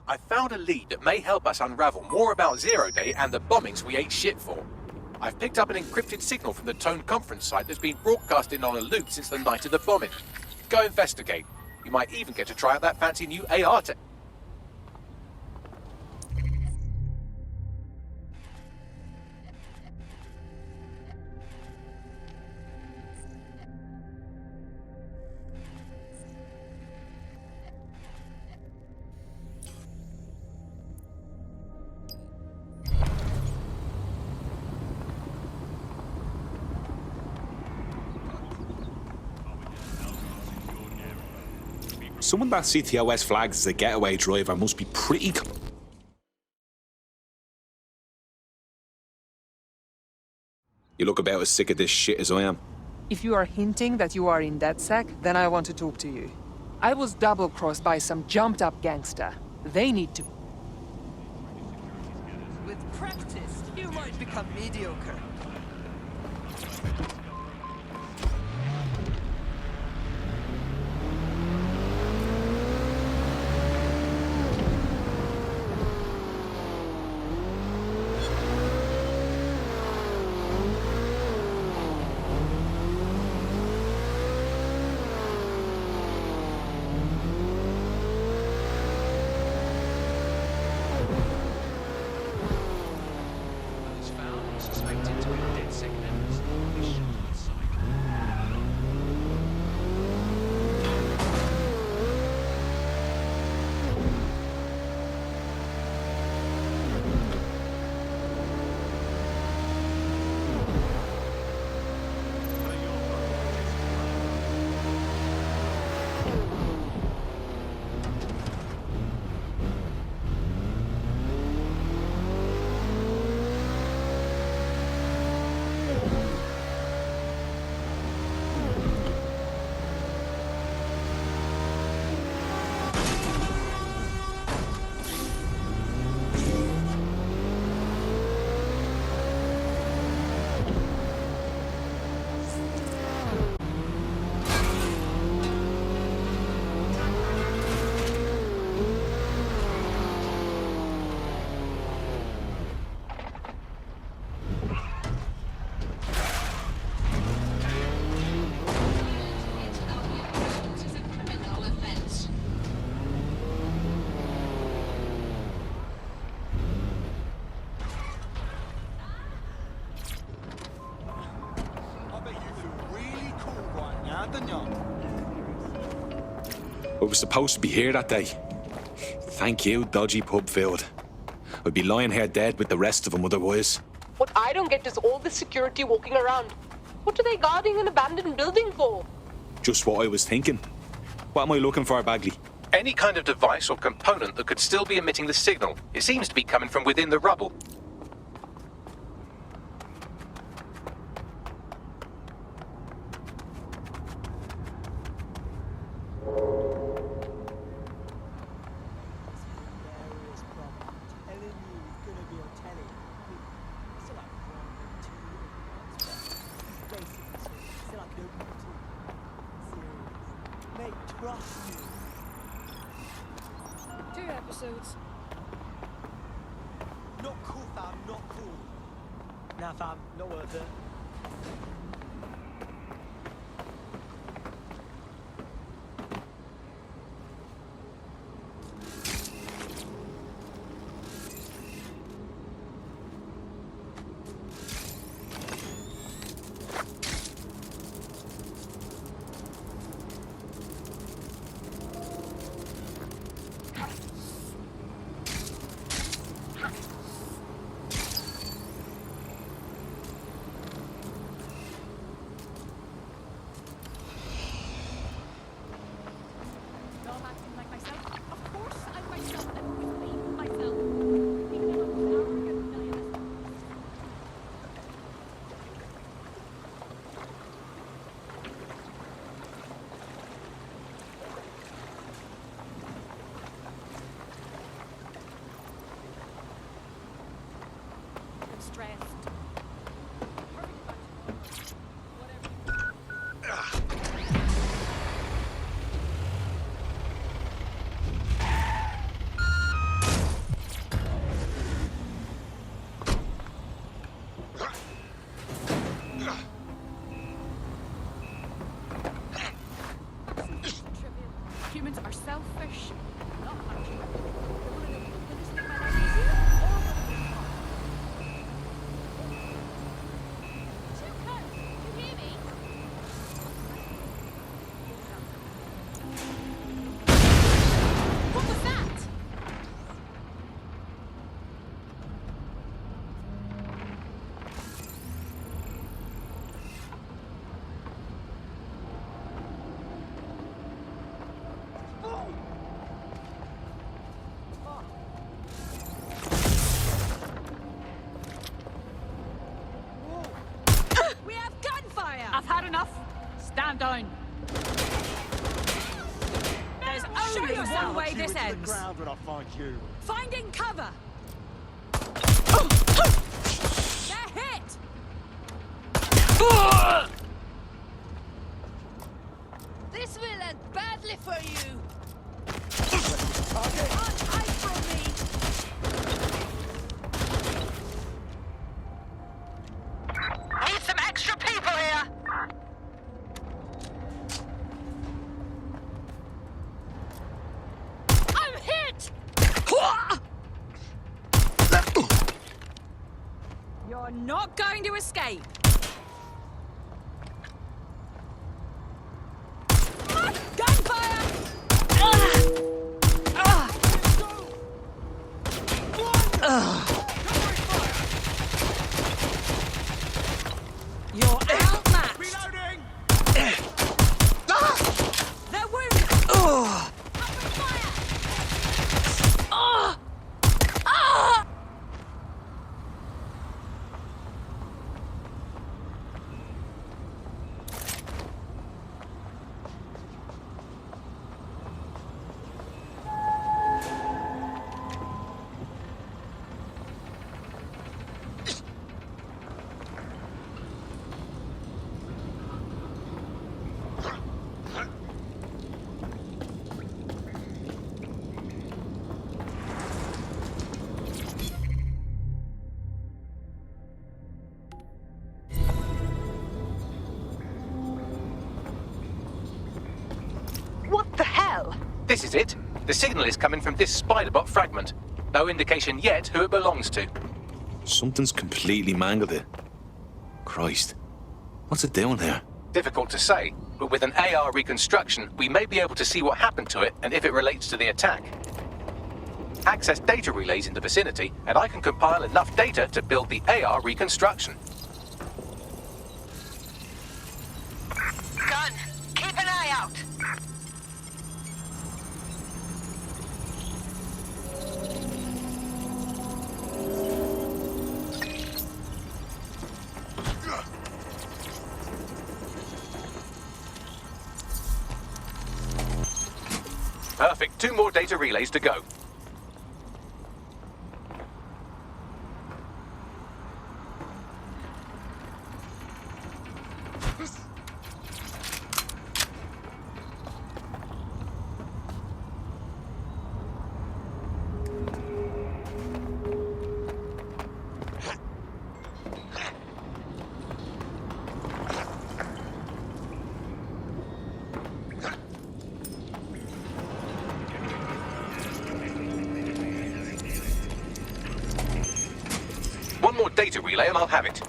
I found a lead that may help us unravel more about Zero Day and the bombings we ate shit for. I've picked up an encrypted signal from the Tone conference site that's been broadcasting on a loop since the night of the bombing. Go investigate. You might even get to try out that fancy new AR tech. Someone that CTOS flags as a getaway driver must be pretty... You look about as sick of this shit as I am. If you are hinting that you are in DedSec, then I want to talk to you. I was double-crossed by some jumped-up gangster. They need to... With practice, you might become mediocre. I was supposed to be here that day. Thank you, dodgy pub filled. I'd be lying here dead with the rest of them otherwise. What I don't get is all the security walking around. What are they guarding an abandoned building for? Just what I was thinking. What am I looking for, Bagley? Any kind of device or component that could still be emitting the signal. It seems to be coming from within the rubble. Not cool, fam, not cool. Nah, fam, not worth it. to the ends. ground when I find you. Finding cover. They're hit. This will end badly for you. Can't hide from me. Need some extra people here. I'm hit. You're not going to escape. Gunfire! You're outmatched. Reloading! They're wounded. Open fire! What the hell? This is it. The signal is coming from this spider-bot fragment. No indication yet who it belongs to. Something's completely mangled it. Christ. What's it doing here? Difficult to say, but with an AR reconstruction, we may be able to see what happened to it and if it relates to the attack. Access data relays in the vicinity, and I can compile enough data to build the AR reconstruction. Gun, keep an eye out. Perfect. 2 more data relays to go. One more data relay and I'll have it.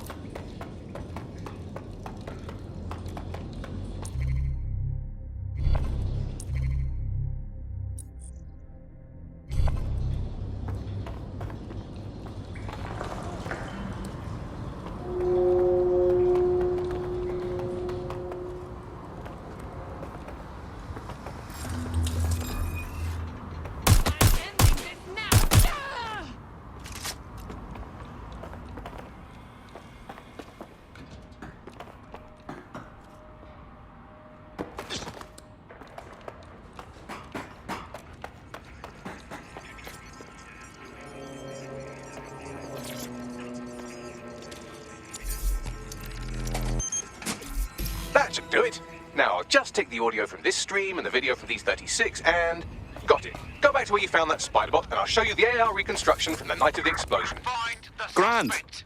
That should do it. Now I'll just take the audio from this stream and the video from these 36 and... Got it. Go back to where you found that spider bot and I'll show you the AR reconstruction from the night of the explosion. Find the Grand. suspect.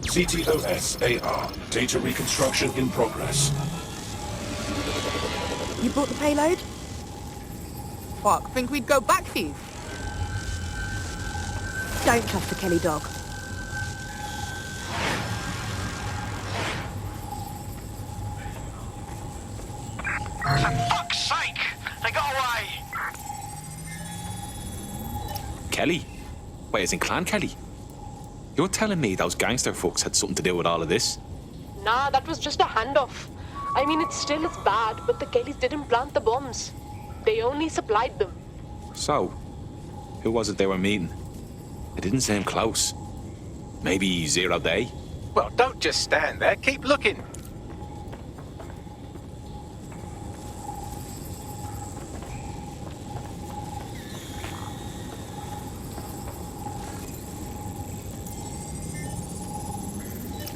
CTOS AR. Data reconstruction in progress. You brought the payload? Fuck, think we'd go back for you? Don't trust the Kelly dog. For fuck's sake! They got away! Kelly? Wait, as in Clan Kelly? You're telling me those gangster folks had something to do with all of this? Nah, that was just a handoff. I mean, it still is bad, but the Kellys didn't plant the bombs. They only supplied them. So, who was it they were meeting? It didn't seem close. Maybe Zero Day? Well, don't just stand there. Keep looking.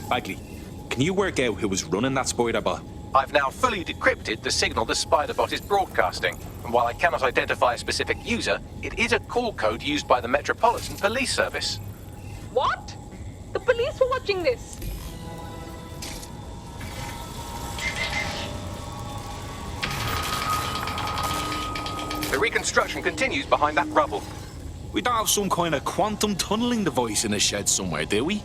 Bagley, can you work out who was running that spider bot? I've now fully decrypted the signal the Spiderbot is broadcasting, and while I cannot identify a specific user, it is a call code used by the Metropolitan Police Service. What? The police were watching this. The reconstruction continues behind that rubble. We don't have some kind of quantum tunneling device in a shed somewhere, do we?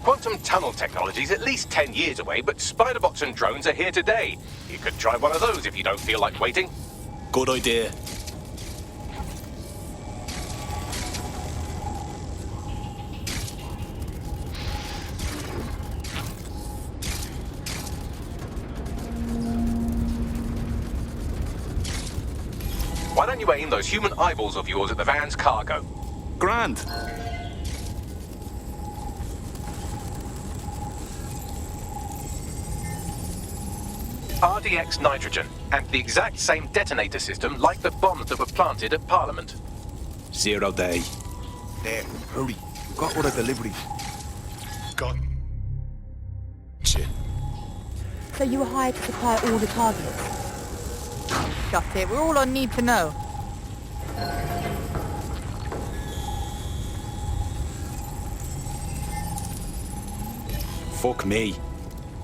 Quantum tunnel technology is at least 10 years away, but Spiderbots and drones are here today. You could try one of those if you don't feel like waiting. Good idea. Why don't you aim those human eyeballs of yours at the van's cargo? Grand. RDX nitrogen, and the exact same detonator system like the bombs that were planted at Parliament. 0 day. There, hurry. We've got other deliveries. Got Shit. So you were hired to supply all the targets? Shut it. We're all on need to know. Fuck me.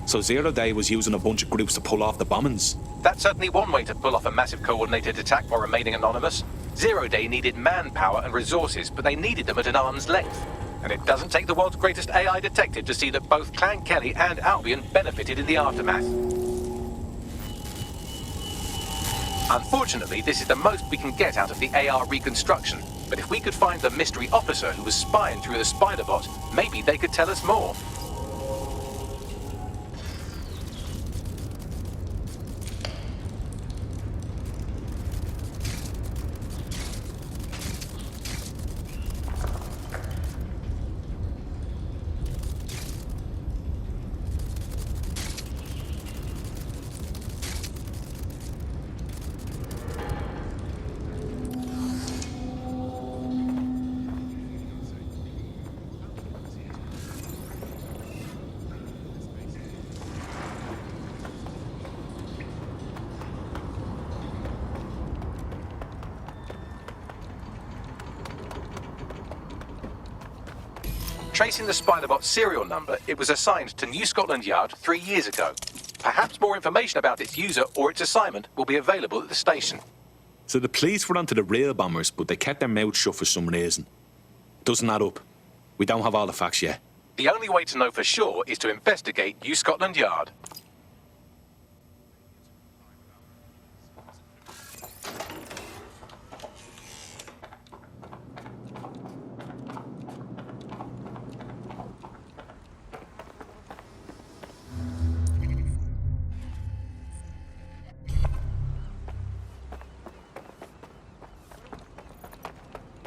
So 0 day was using a bunch of groups to pull off the bombings. That's certainly one way to pull off a massive coordinated attack while remaining anonymous. 0 day needed manpower and resources, but they needed them at an arm's length. And it doesn't take the world's greatest AI detective to see that both Clan Kelly and Albion benefited in the aftermath. Unfortunately, this is the most we can get out of the AR reconstruction. But if we could find the mystery officer who was spying through the Spiderbot, maybe they could tell us more. Tracing the Spiderbot's serial number, it was assigned to New Scotland Yard 3 years ago. Perhaps more information about its user or its assignment will be available at the station. So the police were onto the real bombers, but they kept their mouths shut for some reason. Doesn't add up. We don't have all the facts yet. The only way to know for sure is to investigate New Scotland Yard.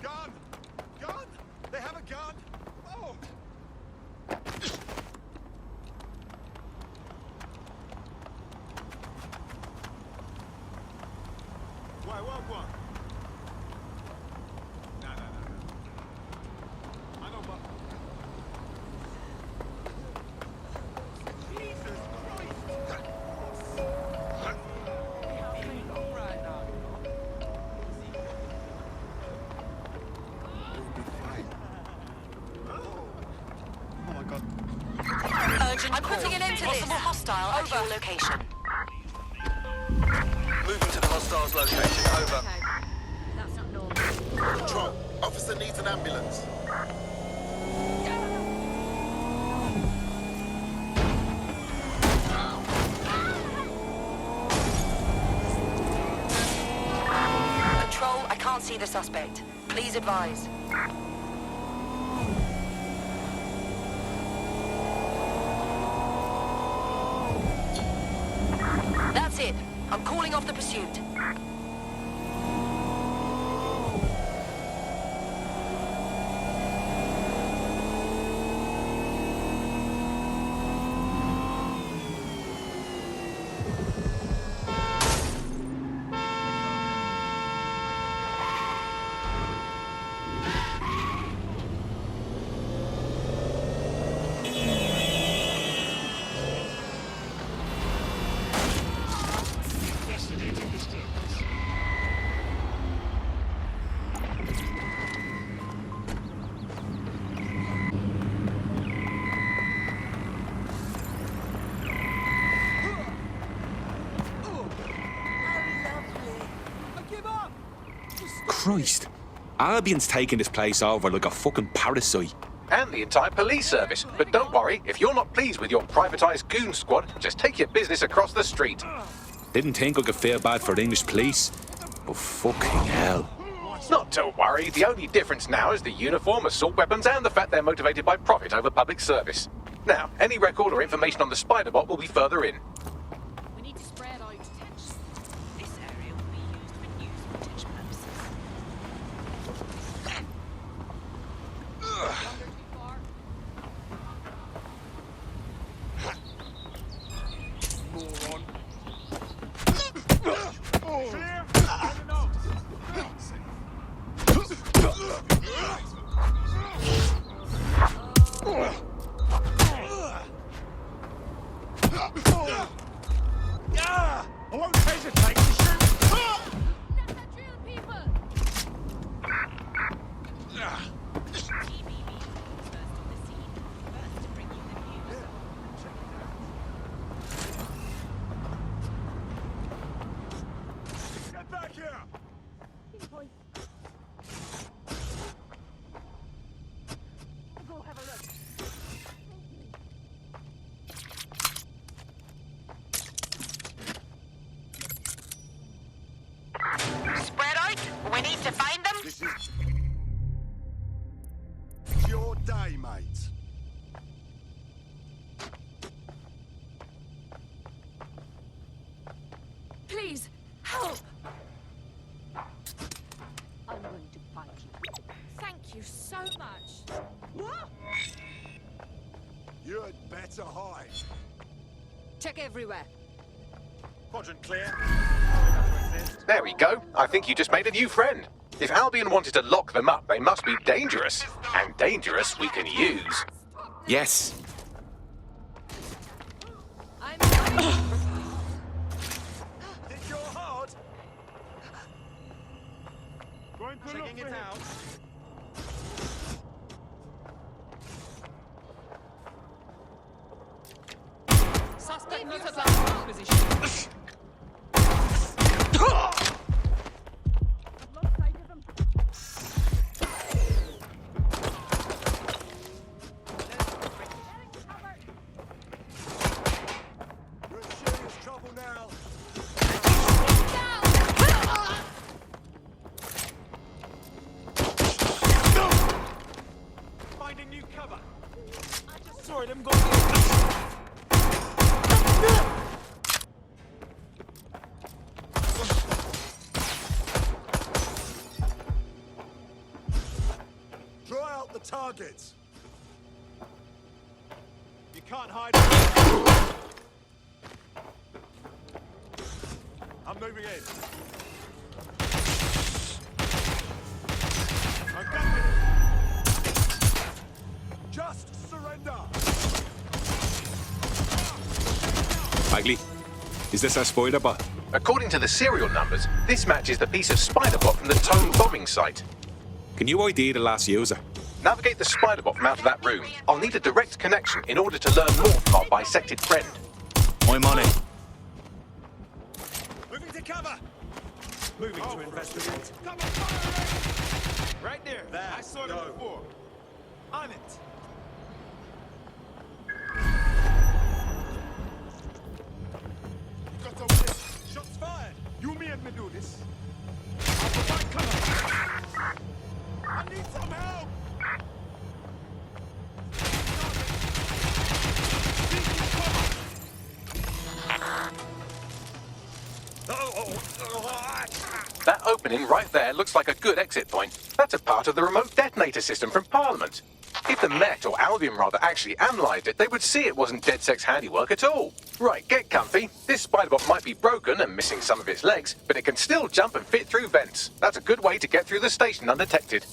Gun! Gun! They have a gun! Oh! Why, what? No. I know, but... Jesus Christ! Oh my God. I'm putting an end to this. Possible hostile at your location. Moving to the hostiles location. Over. That's not normal. Control. Officer needs an ambulance. Control, I can't see the suspect. Please advise. That's it. I'm calling off the pursuit. Christ. Albion's taking this place over like a fucking parasite. And the entire police service. But don't worry, if you're not pleased with your privatised goon squad, just take your business across the street. Didn't think I could feel bad for the English police, but fucking hell. Not to worry, the only difference now is the uniform, assault weapons, and the fact they're motivated by profit over public service. Now, any record or information on the spider bot will be further in. We need to spread out attention. This area will be used for news and attention purposes. Wander too far. Moron. Clear? I won't hesitate to shoot. Get back here! Go have a look. Spread out. We need to find them. This is your day, mate. Please, help! I'm going to find you. Thank you so much. What? You'd better hide. Check everywhere. Quadrant clear. There we go. I think you just made a new friend. If Albion wanted to lock them up, they must be dangerous. And dangerous we can use. Yes. I'm coming. Hit your hard. Going to checking it out. Suspect not about position. You're in serious trouble now. Finding new cover. I just saw them go. Draw out the targets. You can't hide. I'm moving in. I'm done with it. Just surrender. Bagley, is this our spider bot? According to the serial numbers, this matches the piece of spider bot from the Tone bombing site. Can you ID the last user? Navigate the spider bot from out of that room. I'll need a direct connection in order to learn more from our bisected friend. I'm on it. Moving to cover. Moving to investigate. Come on, fire! Right there. I saw them before. On it. Got over this. Shots fired. You made me do this. I'll provide cover. I need some help. That opening right there looks like a good exit point. That's a part of the remote detonator system from Parliament. If the Met, or Albion rather, actually analysed it, they would see it wasn't DedSec's handiwork at all. Right, get comfy. This spiderbot might be broken and missing some of its legs, but it can still jump and fit through vents. That's a good way to get through the station undetected.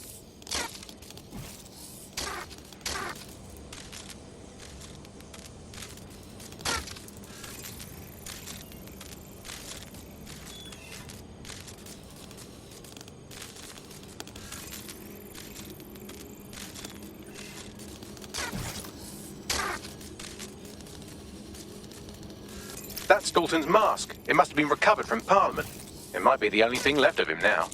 That's Dalton's mask. It must have been recovered from Parliament. It might be the only thing left of him now.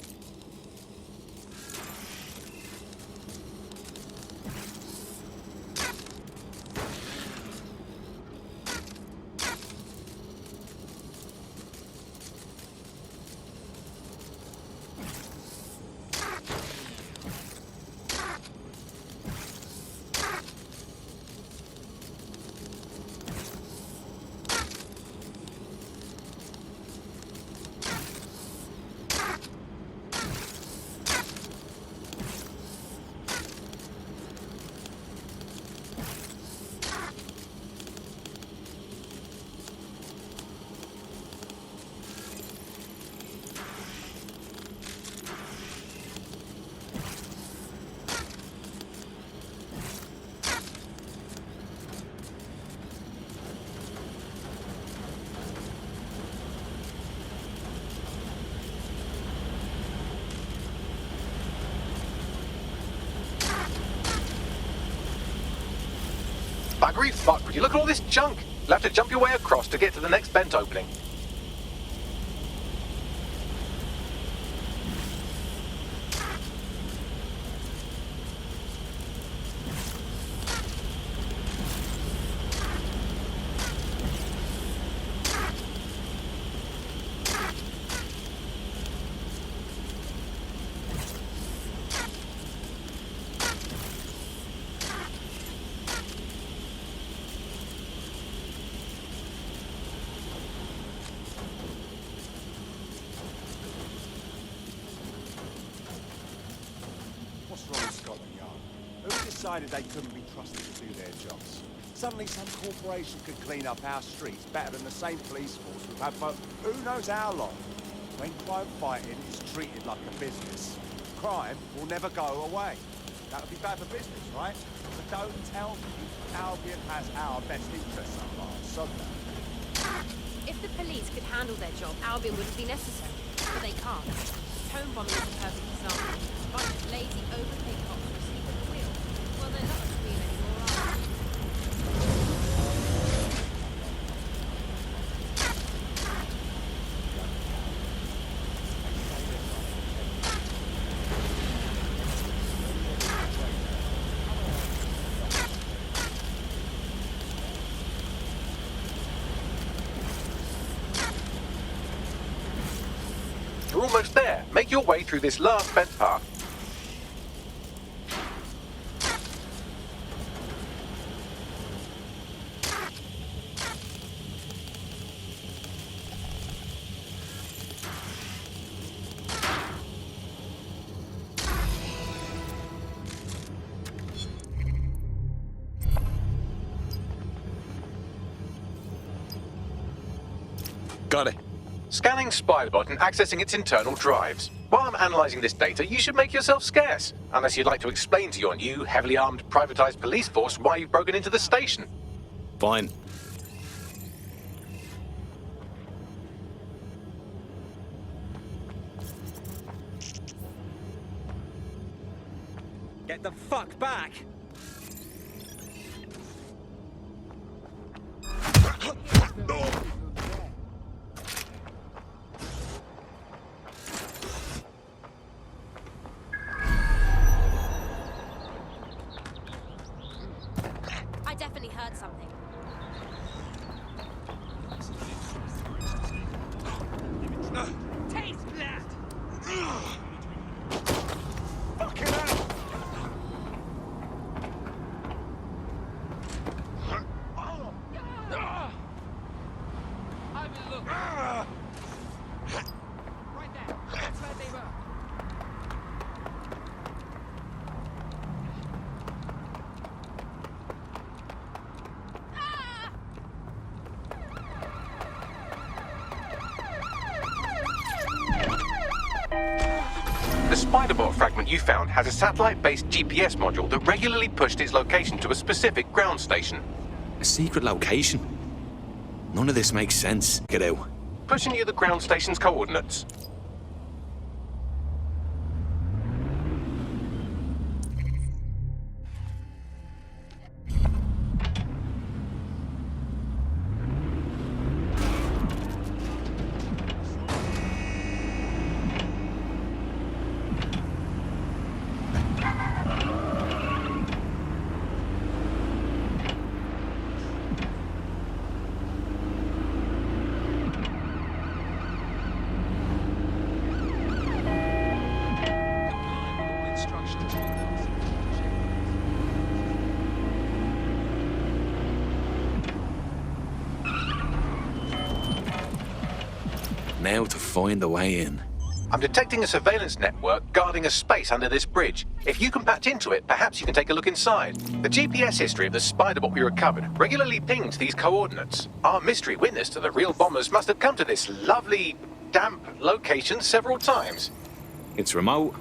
buggery fuck, would you look at all this junk? You'll have to jump your way across to get to the next vent opening. What's wrong with Scotland Yard? Who decided they couldn't be trusted to do their jobs? Suddenly some corporation could clean up our streets better than the same police force we've had for who knows how long. When crime fighting is treated like a business, crime will never go away. That would be bad for business, right? So don't tell me Albion has our best interests at heart, so If the police could handle their job, Albion wouldn't be necessary. But they can't. Home bombing is a perfect example. A bunch of lazy, overpaid cops who are asleep at the wheel. Well, they're not at the wheel anymore, are they? You're almost there. Make your way through this last vent path. Got it. Scanning Spiderbot and accessing its internal drives. While I'm analysing this data, you should make yourself scarce. Unless you'd like to explain to your new, heavily armed, privatised police force why you've broken into the station. Fine. Get the fuck back! I definitely heard something. Taste that! fucking hell! Have a look. Right there. That's where they were. The Spiderbot fragment you found has a satellite-based GPS module that regularly pushed its location to a specific ground station. A secret location? None of this makes sense. Get out. Pushing you the ground station's coordinates. Now to find the way in. I'm detecting a surveillance network guarding a space under this bridge. If you can patch into it, perhaps you can take a look inside. The GPS history of the Spiderbot we recovered regularly pings these coordinates. Our mystery witness to the real bombers must have come to this lovely, damp location several times. It's remote.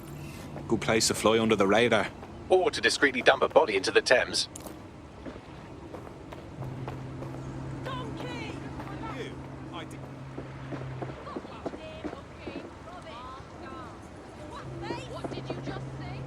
Good place to fly under the radar. Or to discreetly dump a body into the Thames. What did you just say?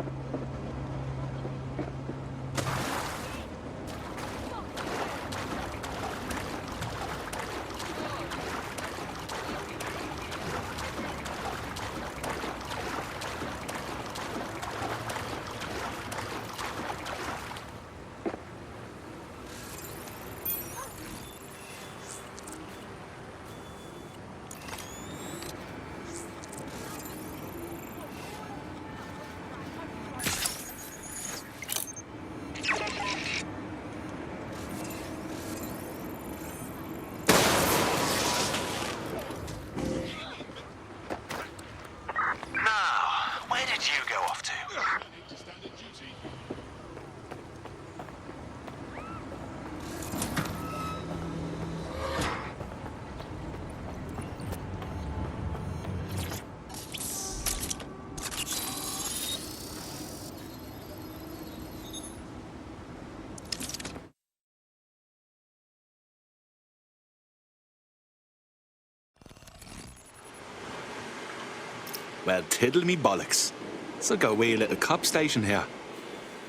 Well, tiddle me bollocks. It's like a wee little cop station here.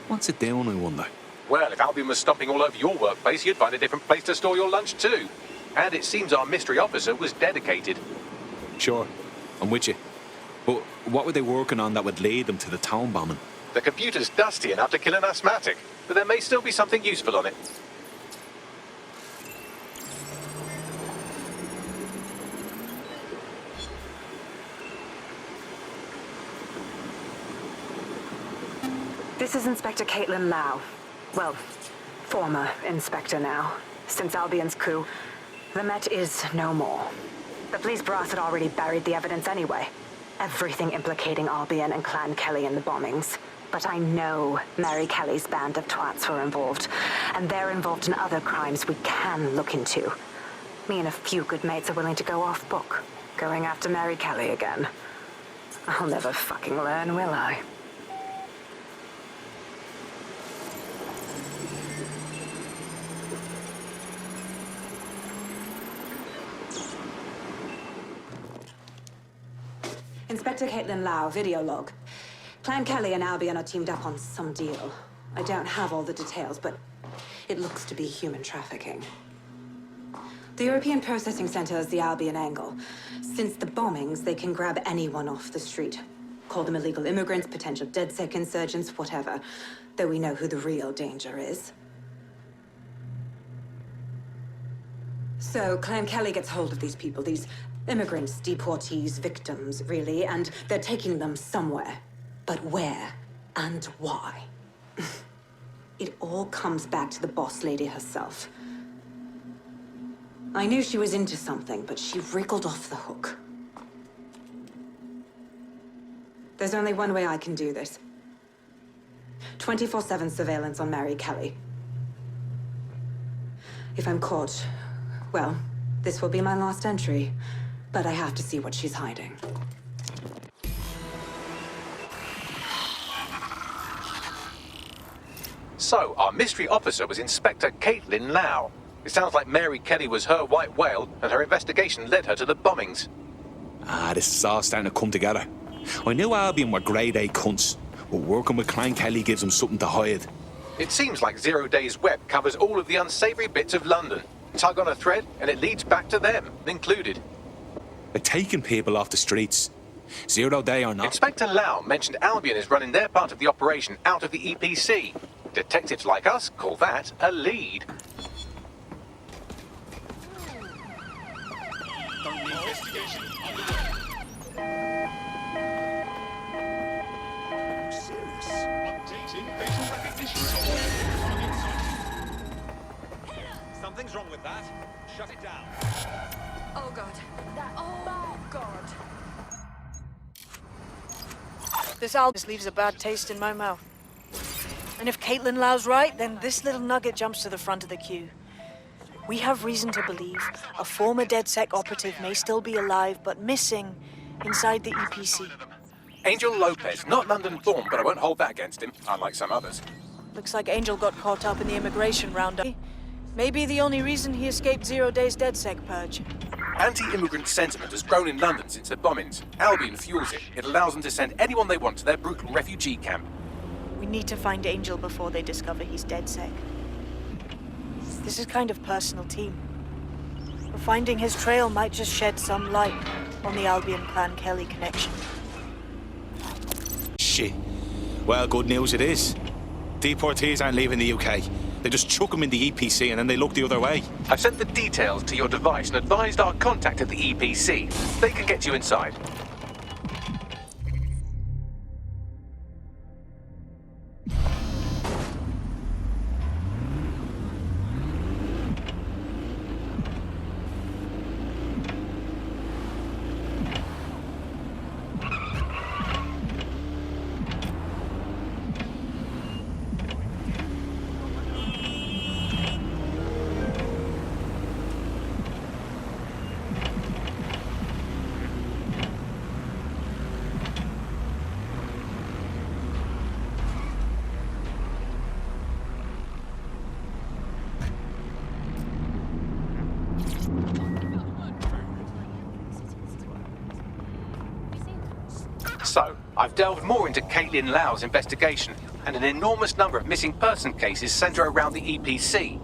What's it doing, I wonder? Well, if Albion was stomping all over your workplace, you'd find a different place to store your lunch too. And it seems our mystery officer was dedicated. Sure, I'm with you. But what were they working on that would lead them to the town bombing? The computer's dusty enough to kill an asthmatic, but there may still be something useful on it. This is Inspector Caitlin Lau. Well, former Inspector now. Since Albion's coup, the Met is no more. The police brass had already buried the evidence anyway. Everything implicating Albion and Clan Kelly in the bombings. But I know Mary Kelly's band of twats were involved, and they're involved in other crimes we can look into. Me and a few good mates are willing to go off book, going after Mary Kelly again. I'll never fucking learn, will I? Inspector Caitlin Lau, video log. Clan Kelly and Albion are teamed up on some deal. I don't have all the details, but it looks to be human trafficking. The European Processing Center is the Albion angle. Since the bombings, they can grab anyone off the street. Call them illegal immigrants, potential DedSec insurgents, whatever. Though we know who the real danger is. So Clan Kelly gets hold of these people, these immigrants, deportees, victims, really, and they're taking them somewhere. But where and why? It all comes back to the boss lady herself. I knew she was into something, but she wriggled off the hook. There's only one way I can do this. 24/7 surveillance on Mary Kelly. If I'm caught, well, this will be my last entry. But I have to see what she's hiding. So, our mystery officer was Inspector Caitlin Lau. It sounds like Mary Kelly was her white whale, and her investigation led her to the bombings. Ah, this is all starting to come together. I knew Albion were grade A cunts, but working with Clan Kelly gives them something to hide. It seems like 0 Day's web covers all of the unsavory bits of London. Tug on a thread, and it leads back to them, included. They're taking people off the streets. 0 Day or not. Inspector Lau mentioned Albion is running their part of the operation out of the EPC. Detectives like us call that a lead. Something's wrong with that. Shut it down. Oh God. Oh God. This album just leaves a bad taste in my mouth. And if Caitlin Lau's right, then this little nugget jumps to the front of the queue. We have reason to believe a former DedSec operative may still be alive, but missing inside the EPC. Angel Lopez, not London-born, but I won't hold that against him, unlike some others. Looks like Angel got caught up in the immigration roundup. Maybe the only reason he escaped 0 Day's DedSec purge. Anti-immigrant sentiment has grown in London since the bombings. Albion fuels it. It allows them to send anyone they want to their brutal refugee camp. We need to find Angel before they discover he's DedSec. This is kind of personal team. Finding his trail might just shed some light on the Albion-Clan Kelly connection. Shit. Well, good news it is. Deportees aren't leaving the UK. They just chuck them in the EPC and then they look the other way. I've sent the details to your device and advised our contact at the EPC. They can get you inside. So, I've delved more into Caitlin Lau's investigation, and an enormous number of missing person cases centre around the EPC.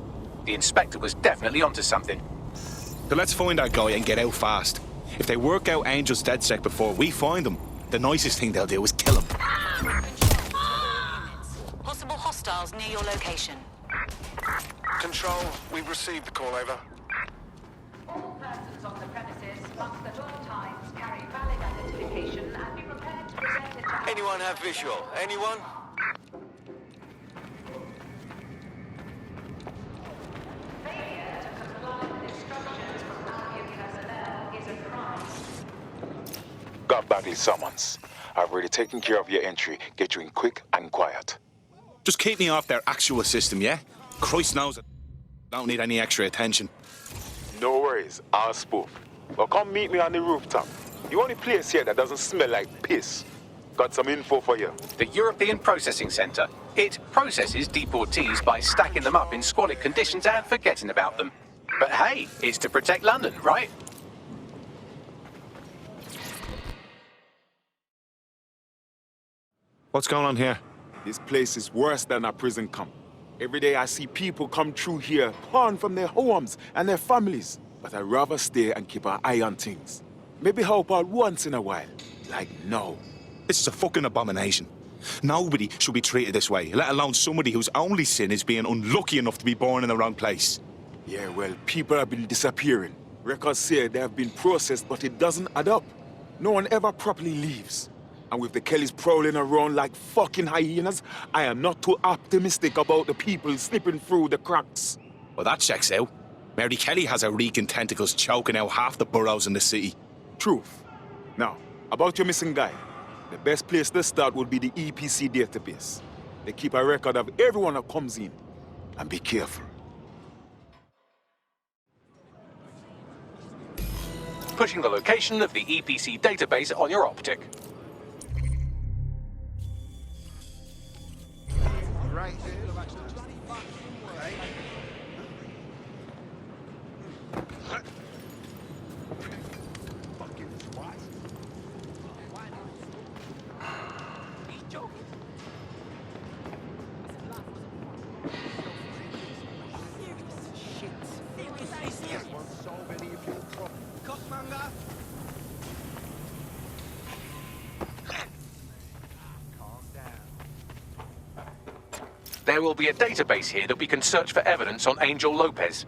The inspector was definitely onto something. So let's find that guy and get out fast. If they work out Angel's DedSec before we find him, the nicest thing they'll do is kill him. Possible hostiles near your location. Control, we've received the call, over. All persons on the premises must at all times carry valid identification and be prepared to present it to... Anyone have visual? Anyone? Failure to comply with instructions from Albion personnel is a crime. Got Bagley summons. I've already taken care of your entry. Get you in quick and quiet. Just keep me off their actual system, yeah? Christ knows it. Don't need any extra attention. No worries, I'll spoof. Well, come meet me on the rooftop. The only place here that doesn't smell like piss. Got some info for you. The European Processing Centre. It processes deportees by stacking them up in squalid conditions and forgetting about them. But hey, it's to protect London, right? What's going on here? This place is worse than a prison camp. Every day I see people come through here, torn from their homes and their families. But I'd rather stay and keep an eye on things. Maybe help out once in a while. Like no. This is a fucking abomination. Nobody should be treated this way, let alone somebody whose only sin is being unlucky enough to be born in the wrong place. Yeah, well, people have been disappearing. Records say they have been processed, but it doesn't add up. No one ever properly leaves. And with the Kellys prowling around like fucking hyenas, I am not too optimistic about the people slipping through the cracks. Well, that checks out. Mary Kelly has her reeking tentacles choking out half the boroughs in the city. Truth. Now, about your missing guy. The best place to start would be the EPC database. They keep a record of everyone that comes in. And be careful. Pushing the location of the EPC database on your optic. Right here. There will be a database here that we can search for evidence on Angel Lopez.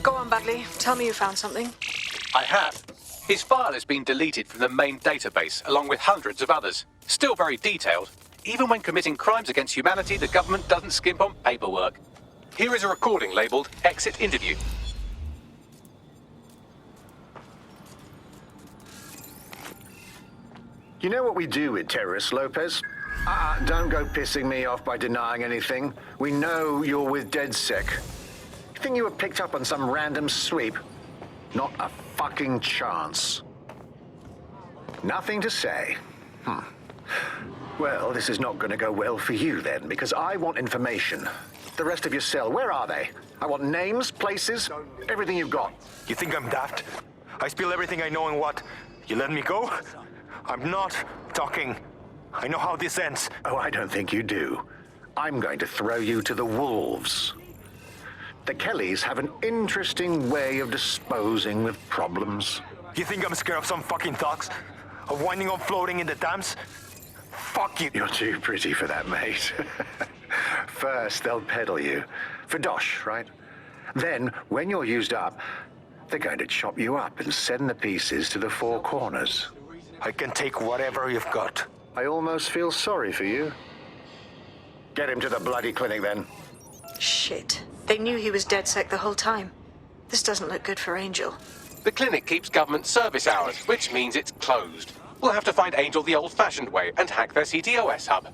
Go on, Bagley. Tell me you found something. I have. His file has been deleted from the main database, along with hundreds of others. Still very detailed. Even when committing crimes against humanity, the government doesn't skimp on paperwork. Here is a recording labelled Exit Interview. You know what we do with terrorists, Lopez? Don't go pissing me off by denying anything. We know you're with DedSec. You think you were picked up on some random sweep? Not a fucking chance. Nothing to say. Well, this is not going to go well for you then, because I want information. The rest of your cell, where are they? I want names, places, everything you've got. You think I'm daft? I spill everything I know and what? You let me go? I'm not talking. I know how this ends. Oh, I don't think you do. I'm going to throw you to the wolves. The Kellys have an interesting way of disposing with problems. You think I'm scared of some fucking thugs? Of winding up floating in the dams? Fuck you. You're too pretty for that, mate. First, they'll peddle you. For dosh, right? Then, when you're used up, they're going to chop you up and send the pieces to the four corners. I can take whatever you've got. I almost feel sorry for you. Get him to the bloody clinic, then. Shit. They knew he was DedSec the whole time. This doesn't look good for Angel. The clinic keeps government service hours, which means it's closed. We'll have to find Angel the old-fashioned way and hack their CTOS hub.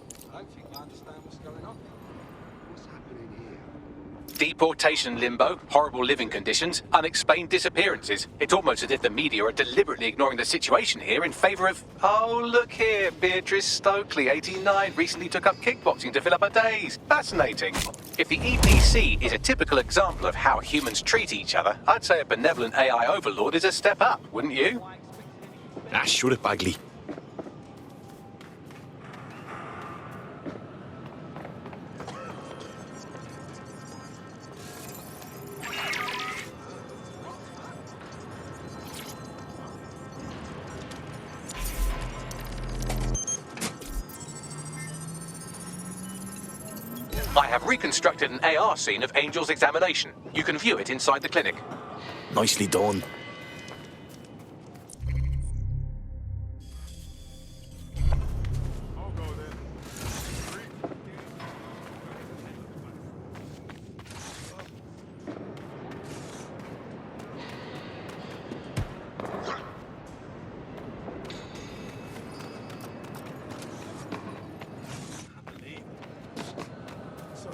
Deportation limbo, horrible living conditions, unexplained disappearances. It's almost as if the media are deliberately ignoring the situation here in favor of... Oh, look here, Beatrice Stokely, 89, recently took up kickboxing to fill up her days. Fascinating. If the EPC is a typical example of how humans treat each other, I'd say a benevolent AI overlord is a step up, wouldn't you? Ah, shut it, Bagley. I have reconstructed an AR scene of Angel's examination. You can view it inside the clinic. Nicely done.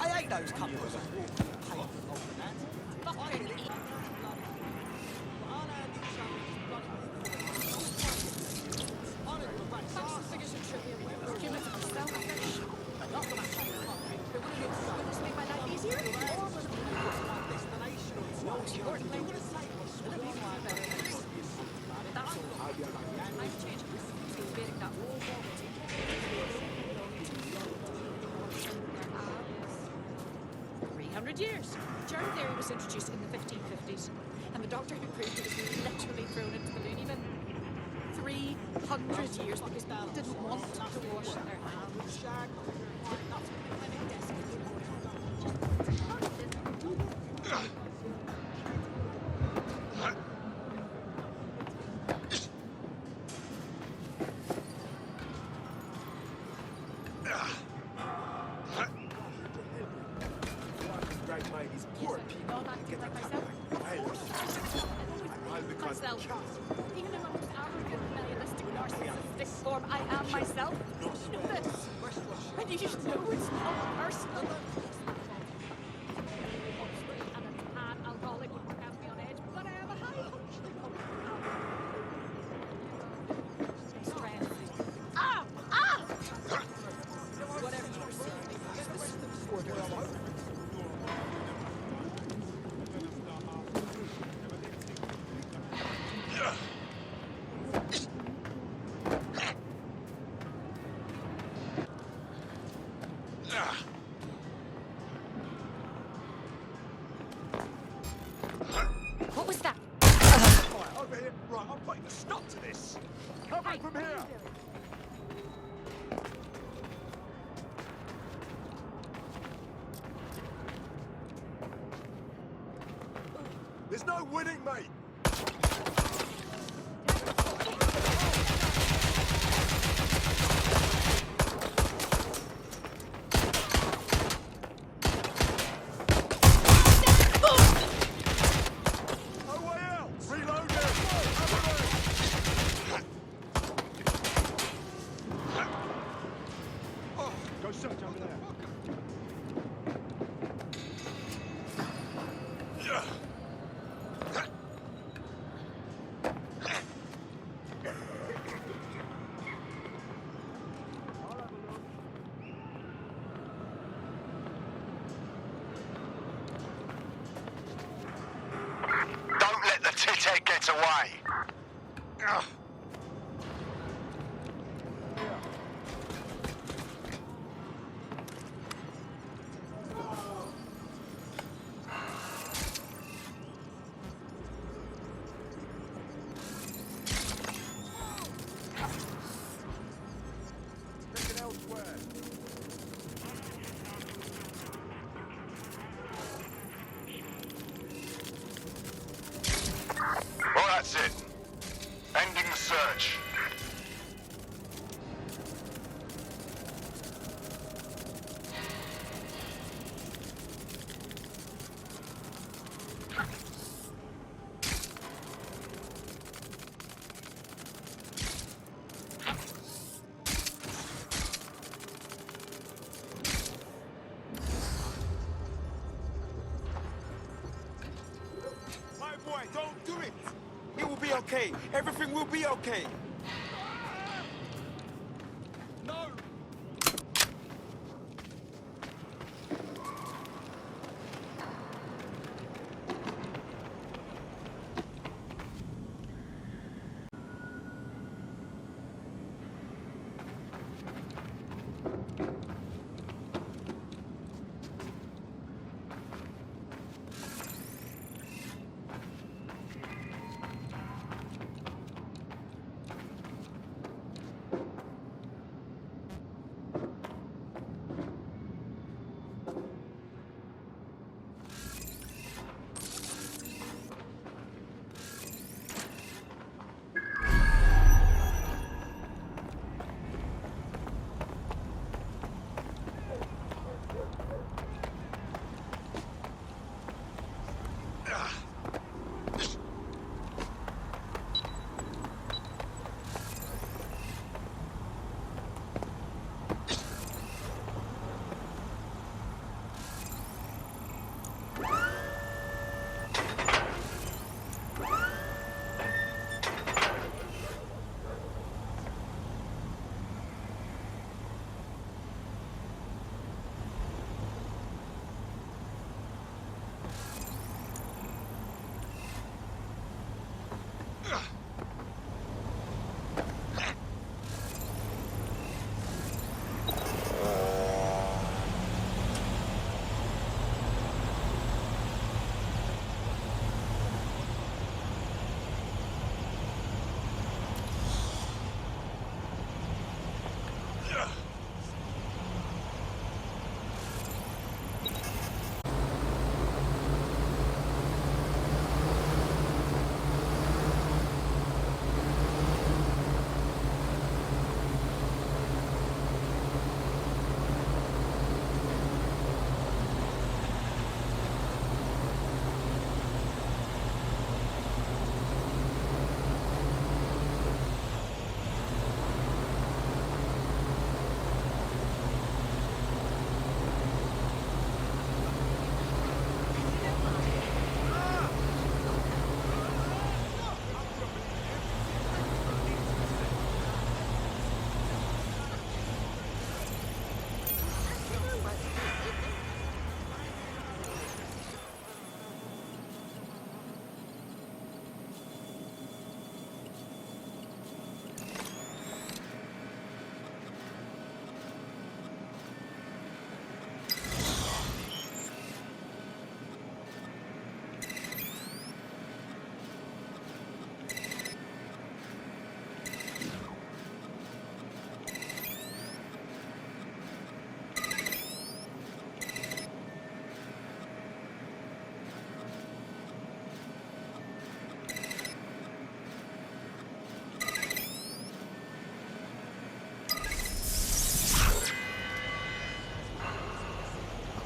I hate those couples. Years. Germ theory was introduced in the 1550s, and the doctor who proved it was literally thrown into the loony bin. 300 years because people didn't want to wash their hands. Even in my most arrogant, nihilistic, narcissistic form, I am myself. You know this. And you just know it's not personal. And an alcoholic has me on edge, but I am a high strength. Whatever you perceive is the disorder. What was that? Right, over here. Right, I'm putting a stop to this. Come back from here. There's no winning, mate. necete gets away. Well, that's it. Ending the search. My boy, don't do it! It will be okay. Everything will be okay. No!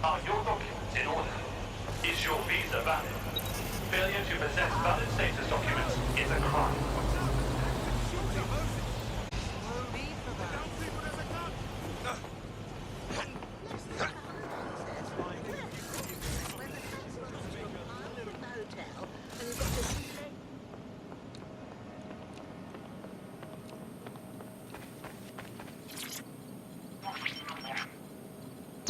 Are your documents in order? Is your visa valid? Failure to possess valid status documents is a crime.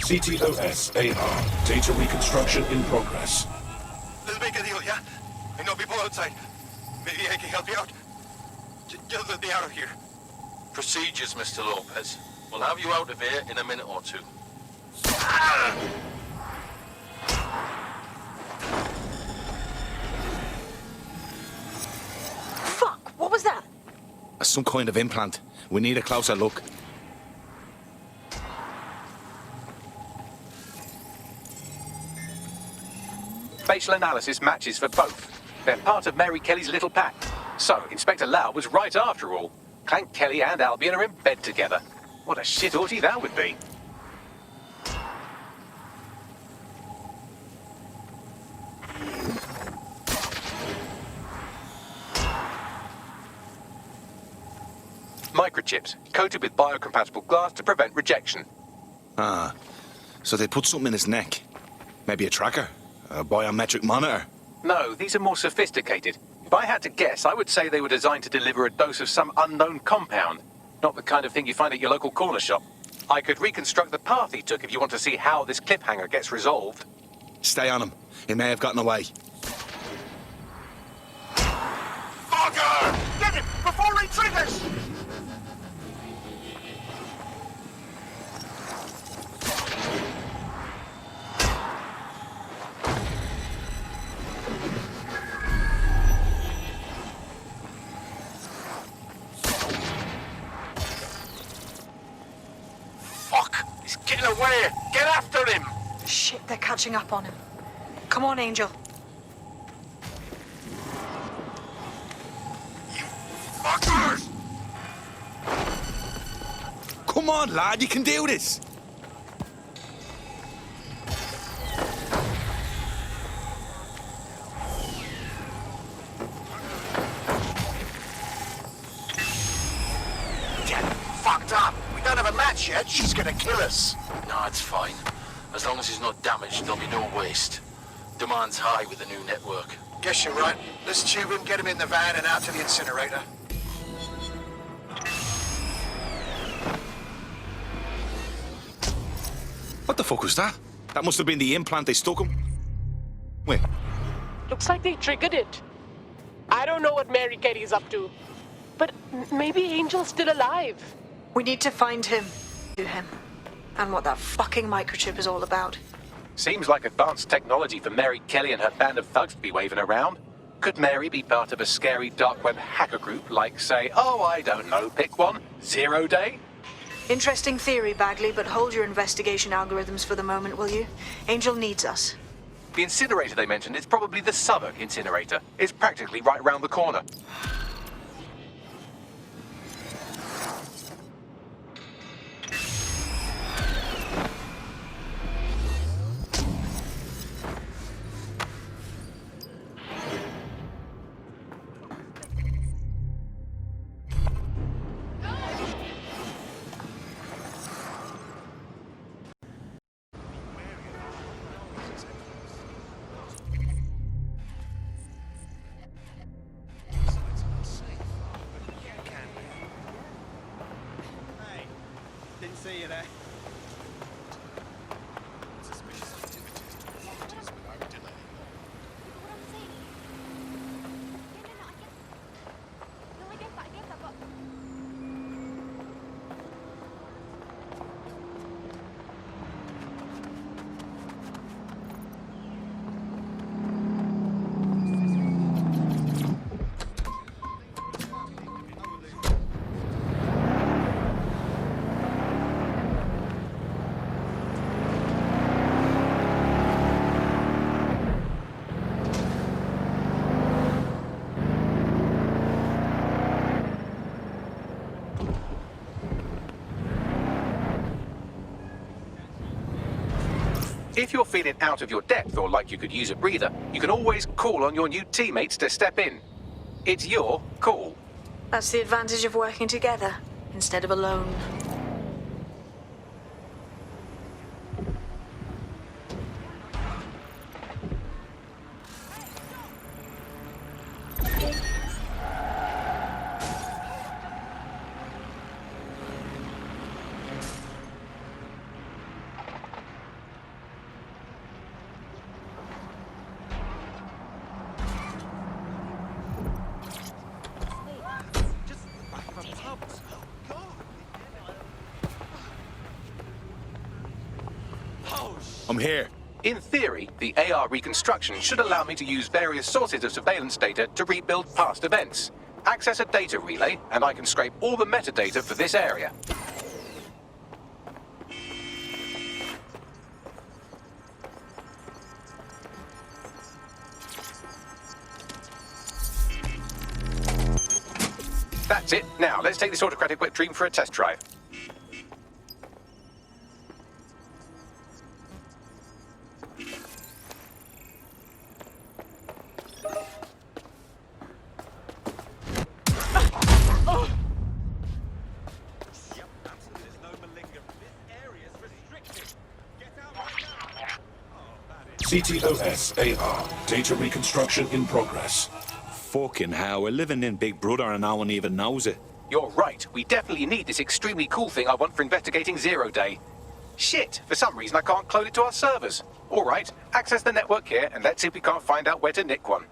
CTOS AR. Data reconstruction in progress. Let's make a deal, yeah? And not people outside. Maybe I can help you out. Just let me out of here. Procedures, Mr. Lopez. We'll have you out of here in a minute or two. Fuck, what was that? Some kind of implant. We need a closer look. Facial analysis matches for both. They're part of Mary Kelly's little pack. So, Inspector Lau was right after all. Clank Kelly and Albion are in bed together. What a shit orgy that would be. Microchips, coated with biocompatible glass to prevent rejection. Ah, so they put something in his neck. Maybe a tracker? A biometric monitor? No, these are more sophisticated. If I had to guess, I would say they were designed to deliver a dose of some unknown compound. Not the kind of thing you find at your local corner shop. I could reconstruct the path he took if you want to see how this cliffhanger gets resolved. Stay on him. He may have gotten away. Fucker! Get him before he triggers! He's getting away! Get after him! Shit, they're catching up on him. Come on, Angel. You fuckers! Come on, lad, you can do this! Get fucked up! We don't have a match yet, she's gonna kill us! No, it's fine. As long as he's not damaged, there'll be no waste. Demand's high with the new network. Guess you're right. Let's tube him, get him in the van and out to the incinerator. What the fuck was that? That must have been the implant they stuck him. Wait. Looks like they triggered it. I don't know what Mary Kelly's up to. But maybe Angel's still alive. We need to find him. To him. And what that fucking microchip is all about. Seems like advanced technology for Mary Kelly and her band of thugs to be waving around. Could Mary be part of a scary dark web hacker group like, say, oh, I don't know, pick one, 0 Day? Interesting theory, Bagley, but hold your investigation algorithms for the moment, will you? Angel needs us. The incinerator they mentioned is probably the Southwark incinerator. It's practically right round the corner. Didn't see you there. Suspicious activities to authorities without delay. If you're feeling out of your depth or like you could use a breather, you can always call on your new teammates to step in. It's your call. That's the advantage of working together, instead of alone. I'm here. In theory, the AR reconstruction should allow me to use various sources of surveillance data to rebuild past events. Access a data relay, and I can scrape all the metadata for this area. That's it. Now, let's take this autocratic wet dream for a test drive. CTOS AR. Data reconstruction in progress. Fucking hell, we're living in Big Brother and no one even knows it. You're right. We definitely need this extremely cool thing I want for investigating Zero Day. Shit, for some reason I can't clone it to our servers. All right, access the network here and let's see if we can't find out where to nick one.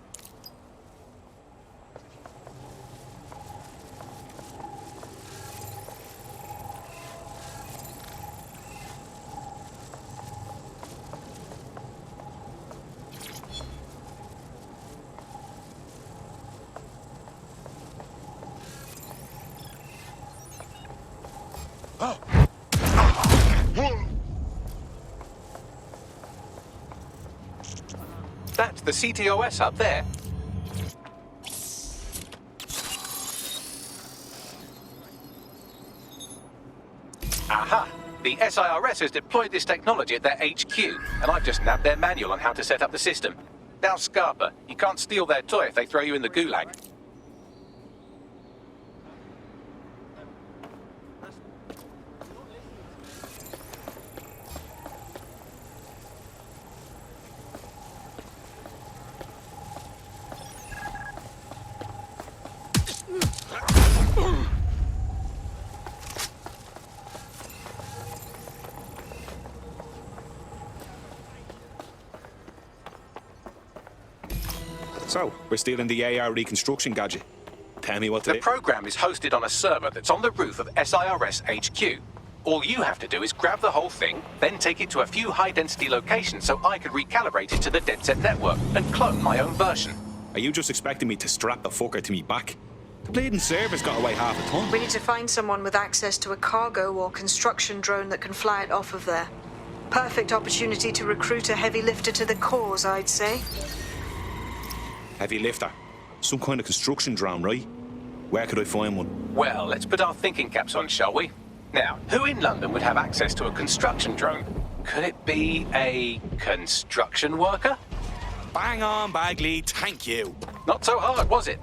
That's the CTOS up there. Aha! The SIRS has deployed this technology at their HQ, and I've just nabbed their manual on how to set up the system. Now, Scarpa, you can't steal their toy if they throw you in the gulag. So, we're stealing the AR reconstruction gadget. Tell me what to do. The program is hosted on a server that's on the roof of SIRS HQ. All you have to do is grab the whole thing, then take it to a few high-density locations so I can recalibrate it to the DedSec network and clone my own version. Are you just expecting me to strap the fucker to me back? The bleeding server's got away half a ton. We need to find someone with access to a cargo or construction drone that can fly it off of there. Perfect opportunity to recruit a heavy lifter to the cause, I'd say. Heavy lifter. Some kind of construction drone, right? Where could I find one? Well, let's put our thinking caps on, shall we? Now, who in London would have access to a construction drone? Could it be a construction worker? Bang on, Bagley, thank you. Not so hard, was it?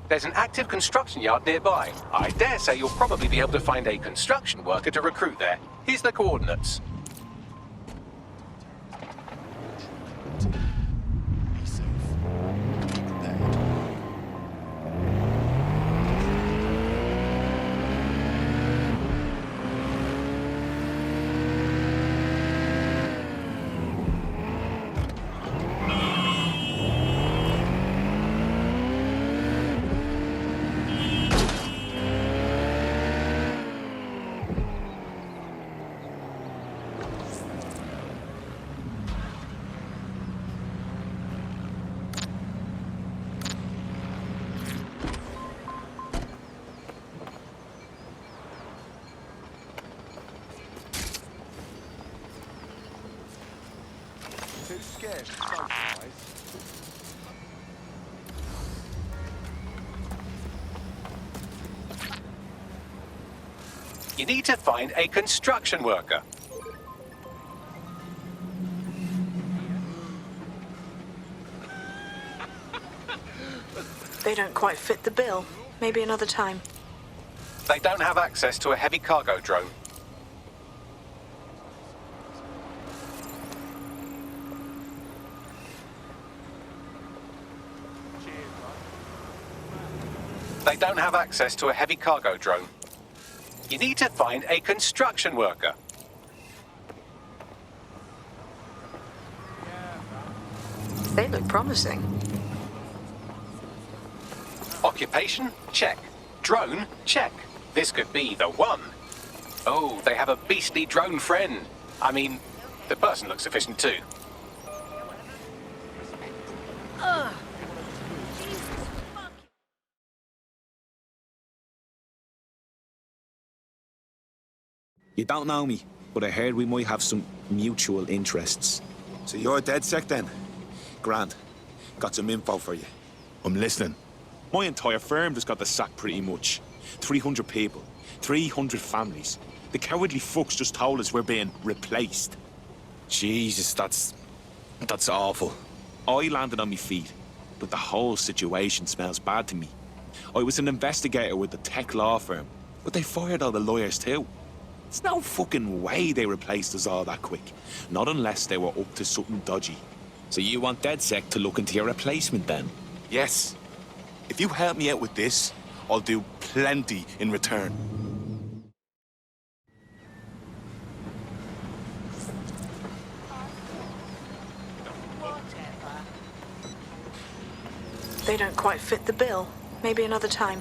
There's an active construction yard nearby. I dare say you'll probably be able to find a construction worker to recruit there. Here's the coordinates. Too scared to socialise. You need to find a construction worker. They don't quite fit the bill. Maybe another time. They don't have access to a heavy cargo drone. They don't have access to a heavy cargo drone. You need to find a construction worker. They look promising. Occupation? Check. Drone? Check. This could be the one. Oh, they have a beastly drone friend. I mean, The person looks efficient too. You don't know me, but I heard we might have some mutual interests. So you're DedSec then? Grand. Got some info for you. I'm listening. My entire firm just got the sack pretty much. 300 people, 300 families. The cowardly fucks just told us we're being replaced. Jesus, that's awful. I landed on my feet, but the whole situation smells bad to me. I was an investigator with the tech law firm, but they fired all the lawyers too. There's no fucking way they replaced us all that quick. Not unless they were up to something dodgy. So you want DedSec to look into your replacement then? Yes. If you help me out with this, I'll do plenty in return. They don't quite fit the bill. Maybe another time.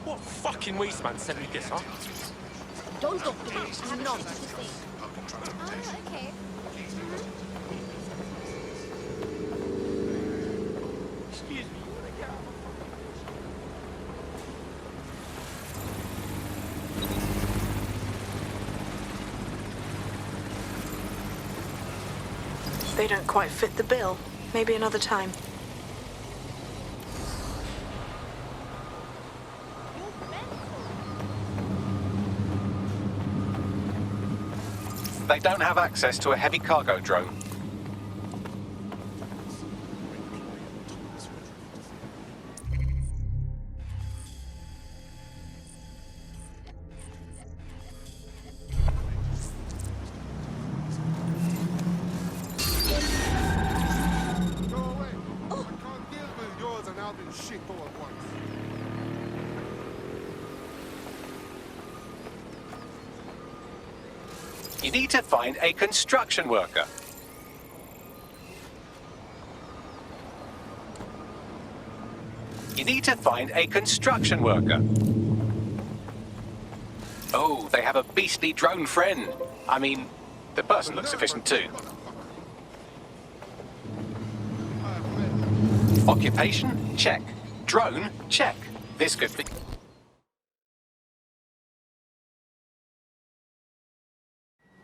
What fucking waste man sent me this, huh? Don't go please. Nonsense. Okay. Excuse me. They don't quite fit the bill. Maybe another time. They don't have access to a heavy cargo drone. You need to find a construction worker. You need to find a construction worker. Oh, they have a beastly drone friend. I mean, the person looks efficient too. Occupation? Check. Drone? Check. This could be...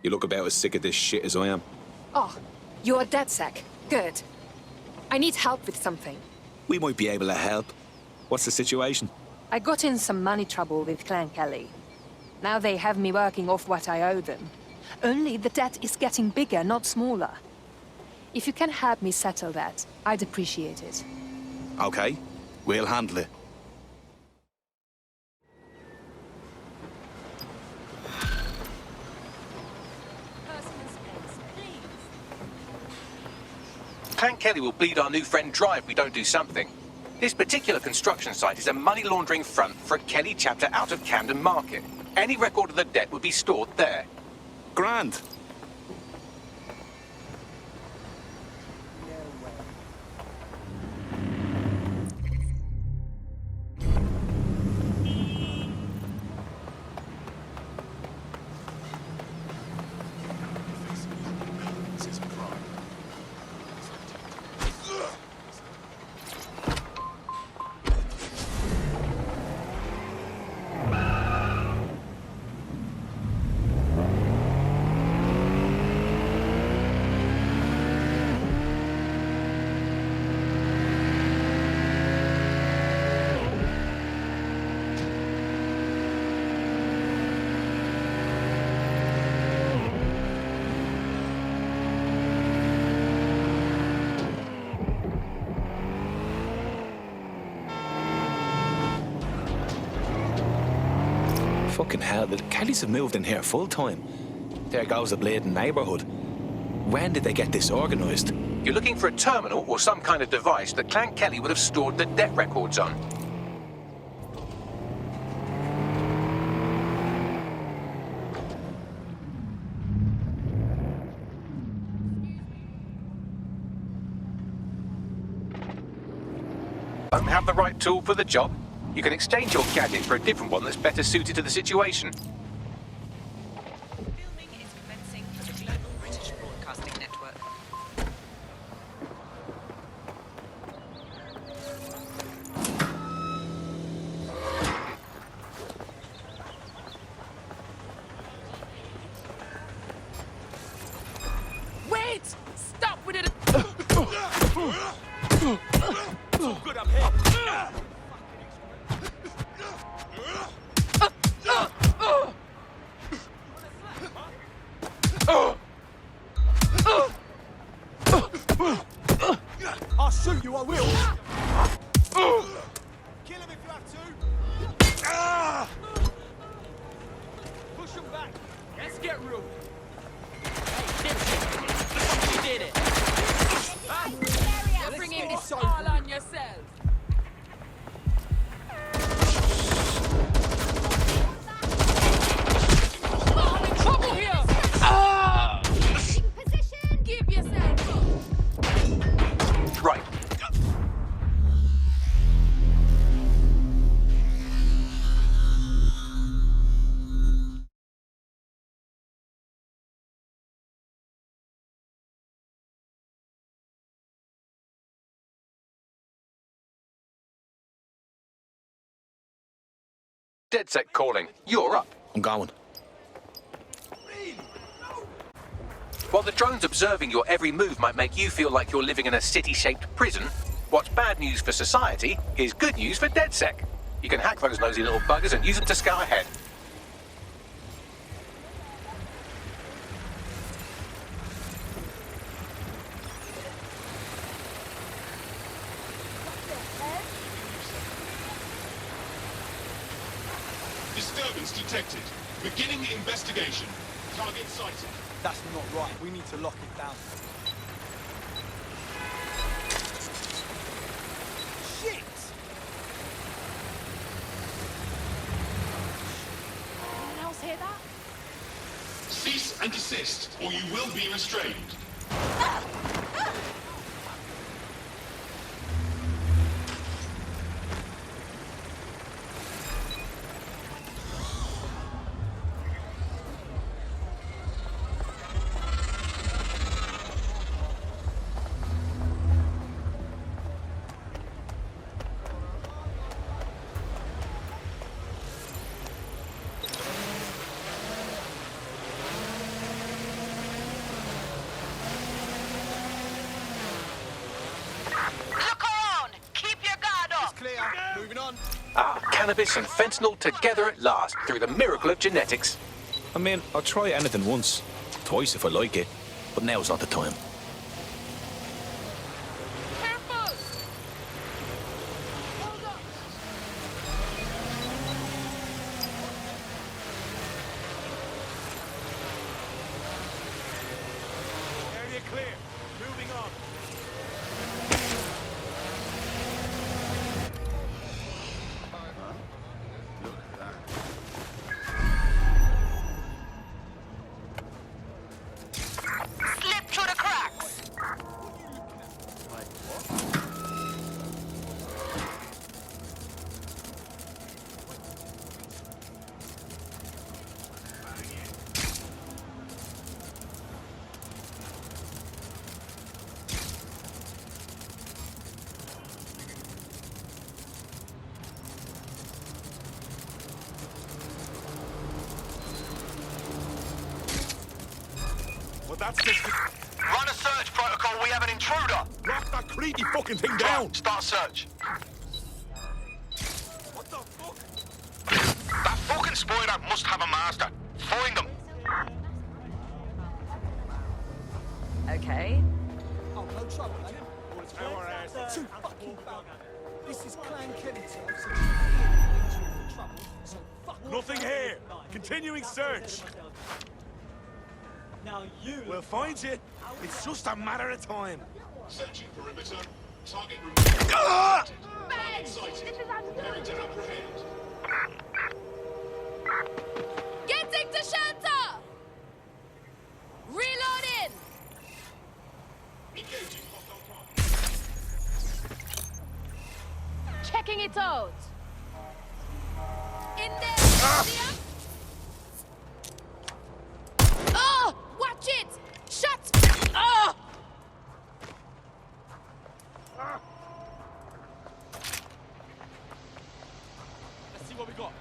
You look about as sick of this shit as I am. Oh, you're DedSec. Good. I need help with something. We might be able to help. What's the situation? I got in some money trouble with Clan Kelly. Now they have me working off what I owe them. Only the debt is getting bigger, not smaller. If you can help me settle that, I'd appreciate it. Okay, we'll handle it. Clan Kelly will bleed our new friend dry if we don't do something. This particular construction site is a money laundering front for a Kelly chapter out of Camden Market. Any record of the debt would be stored there. Grand. Fucking hell, the Kellys have moved in here full time. There goes the bleeding neighborhood. When did they get this organized? You're looking for a terminal or some kind of device that Clan Kelly would have stored the debt records on. Don't have the right tool for the job? You can exchange your gadget for a different one that's better suited to the situation. Filming is commencing for the it! Stop with it! It's all good up here. I'll shoot you, I will. Kill him if you have to. Push him back. Let's get real. Hey, dipshit. You did it. You're bringing this all on yourself. Oh, I'm in trouble here. Position. Give yourself up. Right. DedSec calling. You're up. I'm going. While the drones observing your every move might make you feel like you're living in a city-shaped prison, what's bad news for society is good news for DedSec. You can hack those nosy little buggers and use them to scout ahead. Disturbance detected. Beginning investigation. Target sighted. That's not right. We need to lock it down. Shit! Anyone else hear that? Cease and desist, or you will be restrained. Cannabis and fentanyl together at last through the miracle of genetics. I mean, I'll try anything once, twice if I like it, but now's not the time. Area clear. Moving on. That's just... Run a search protocol, we have an intruder! Lock that creepy fucking thing down! Start search. What the fuck? That fucking spider must have a master. Find them. Okay. Oh, no trouble, eh? Too fucking bad. This is Clan Kelly, so I'm such a trouble, so fuck. Nothing here! Continuing search! Now you... We'll find you. It's just a matter of time. Searching perimeter. Target removed. Target sighted. Preparing to apprehend. Getting to shelter! Reloading! Engaging hostile target. Checking it out. In there! Oh! Watch it! Shut! Oh! Let's see what we got.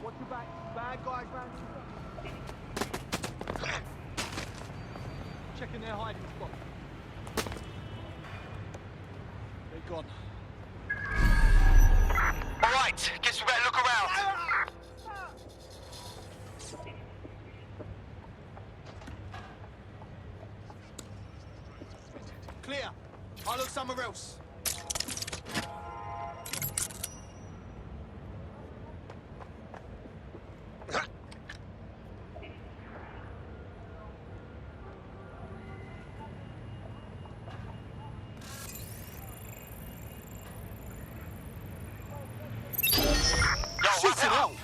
Watch your back. Bad guys, man. checking their hiding spot. They're gone. All right, guess we better look around. Clear. I'll look somewhere else.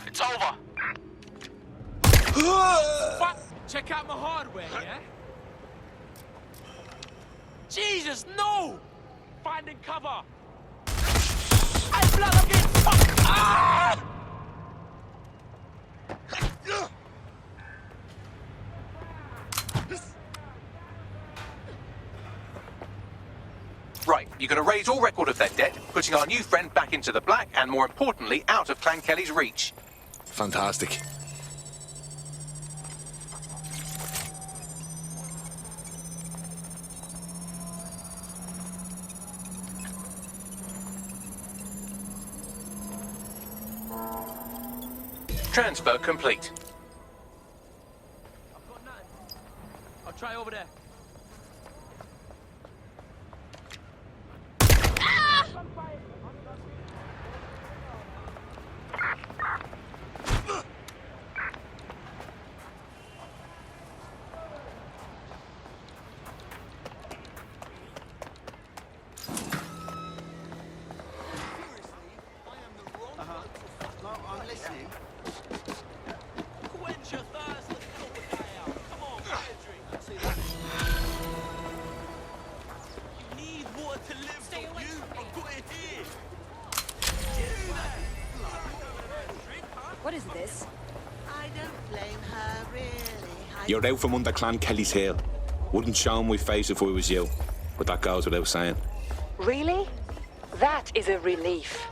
It's over. What? Check out my hardware, yeah? Jesus, no! Finding cover! Hey, blood, I'm getting fucked! Ah! Right, you're going to raise all record of their debt, putting our new friend back into the black and, more importantly, out of Clan Kelly's reach. Fantastic. Transfer complete. I've got nothing. I'll try over there. I'm listening. Quench your thirst and fill the guy out. Come on, get a drink. Let's see that. You need water to live. Stay away from me. I've got it here. What is this? I don't blame her, really. You're out from under Clan Kelly's heel. Wouldn't show my face if I was you, but that goes without saying. Really? That is a relief.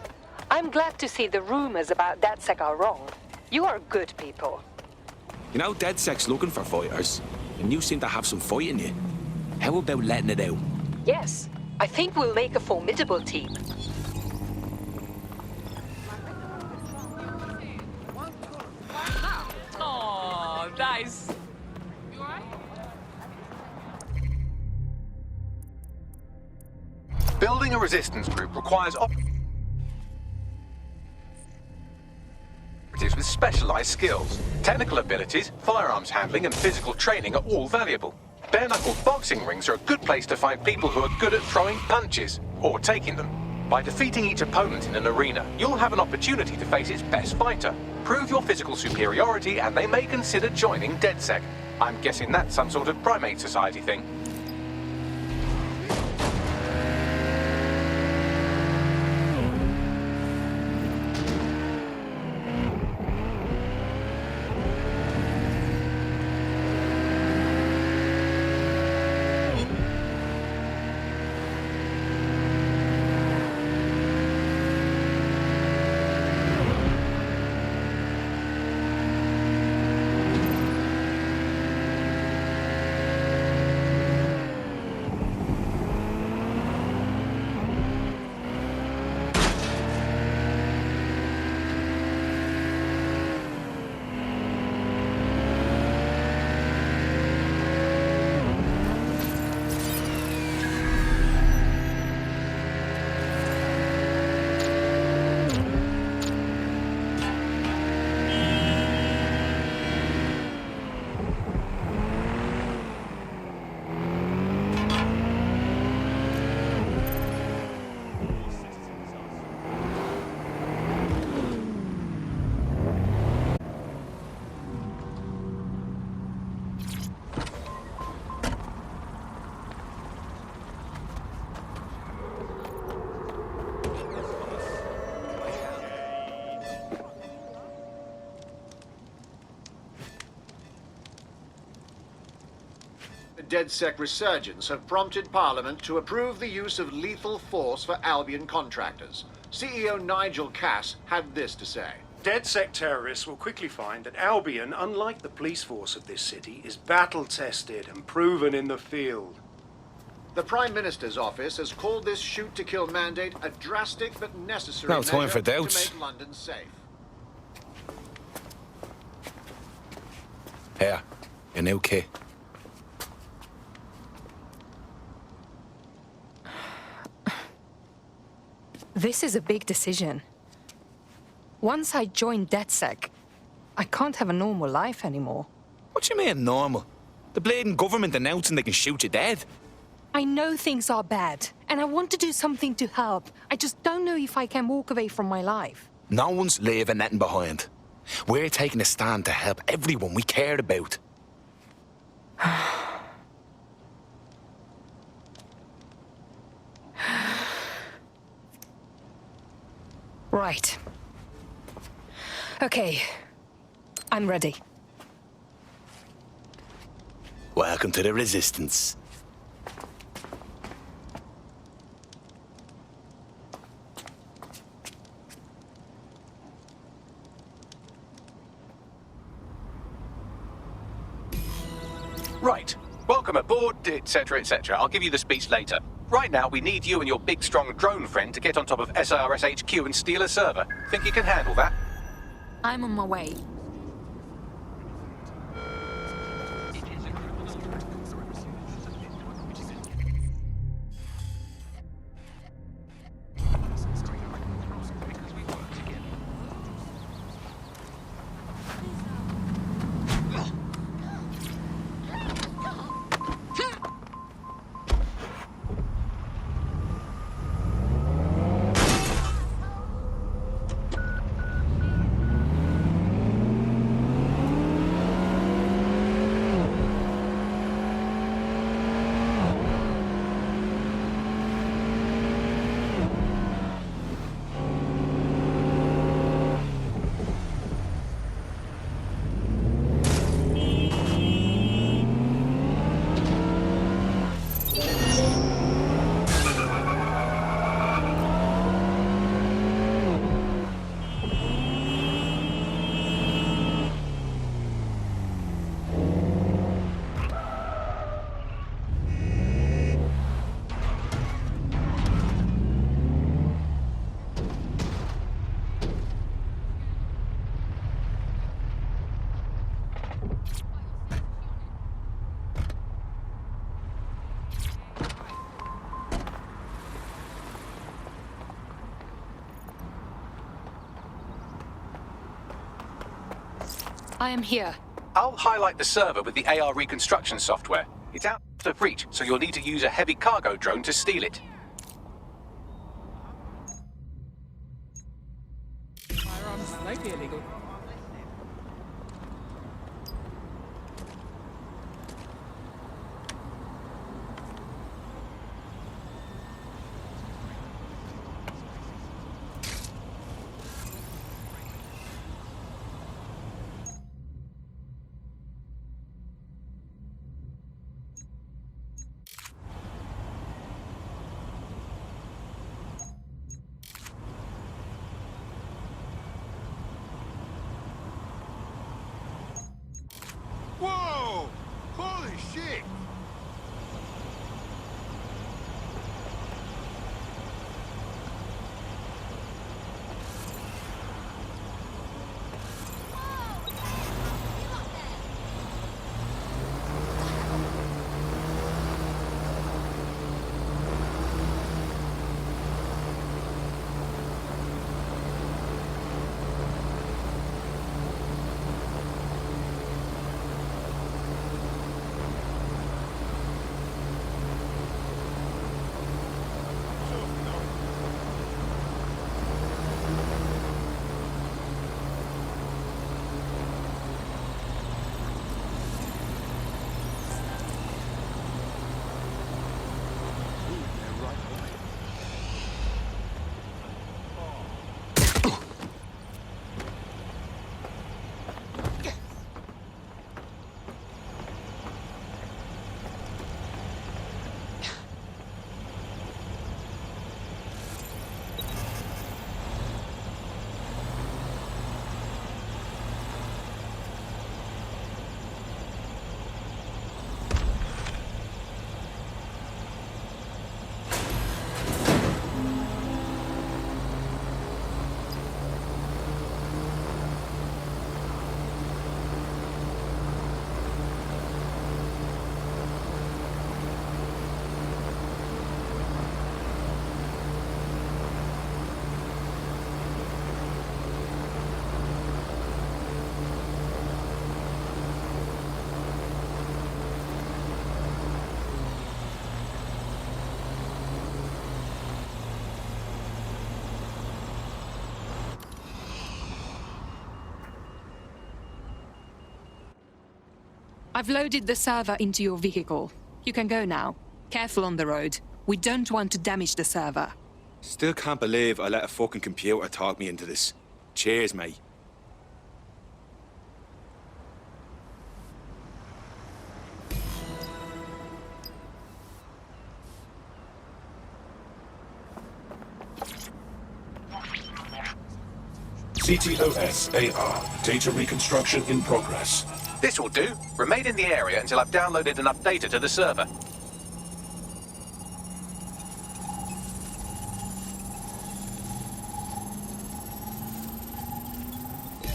I'm glad to see the rumors about DedSec are wrong. You are good people. You know, DedSec's looking for fighters, and you seem to have some fight in you. How about letting it out? Yes, I think we'll make a formidable team. Oh, nice. You alright? Building a resistance group requires operatives with specialized skills. Technical abilities, firearms handling, and physical training are all valuable. Bare-knuckle boxing rings are a good place to find people who are good at throwing punches, or taking them. By defeating each opponent in an arena, you'll have an opportunity to face its best fighter. Prove your physical superiority, and they may consider joining DedSec. I'm guessing that's some sort of primate society thing. The DedSec resurgence have prompted Parliament to approve the use of lethal force for Albion contractors. CEO Nigel Cass had this to say. DedSec terrorists will quickly find that Albion, unlike the police force of this city, is battle-tested and proven in the field. The Prime Minister's office has called this shoot-to-kill mandate a drastic but necessary No time measure for doubts. to make London safe. Here, your new kit. This is a big decision. Once I join DedSec, I can't have a normal life anymore. What you mean, normal? The bleeding government announcing they can shoot you dead. I know things are bad, and I want to do something to help. I just don't know if I can walk away from my life. No one's leaving nothing behind. We're taking a stand to help everyone we cared about. Right. Okay. I'm ready. Welcome to the Resistance. Right. Welcome aboard, etc., etc. I'll give you the speech later. Right now, we need you and your big, strong drone friend to get on top of SRS HQ and steal a server. Think you can handle that? I'm on my way. I am here. I'll highlight the server with the AR reconstruction software. It's out of reach, so you'll need to use a heavy cargo drone to steal it. Firearms slightly illegal. Whoa! Holy shit! I've loaded the server into your vehicle. You can go now. Careful on the road. We don't want to damage the server. Still can't believe I let a fucking computer talk me into this. Cheers, mate. CTOS AR. Data reconstruction in progress. This will do. Remain in the area until I've downloaded enough data to the server.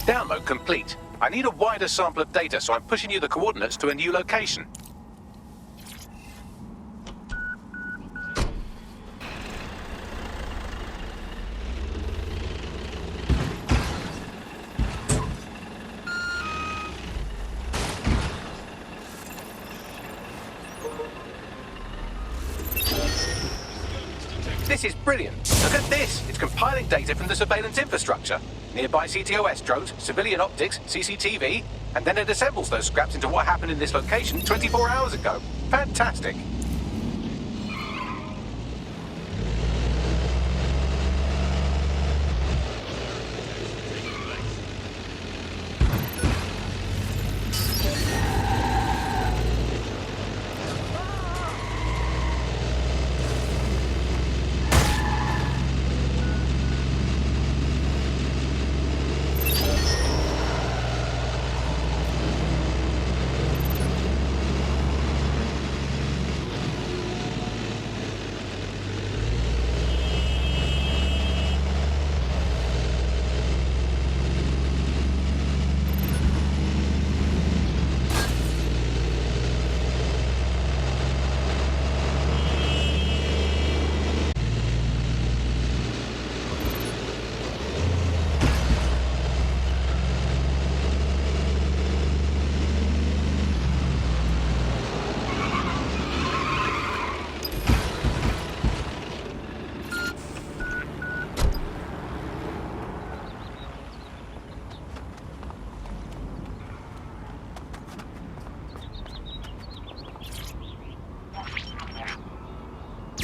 Download complete. I need a wider sample of data, so I'm pushing you the coordinates to a new location. This is brilliant. Look at this. It's compiling data from the surveillance infrastructure. Nearby CTOS drones, civilian optics, CCTV, and then it assembles those scraps into what happened in this location 24 hours ago. Fantastic.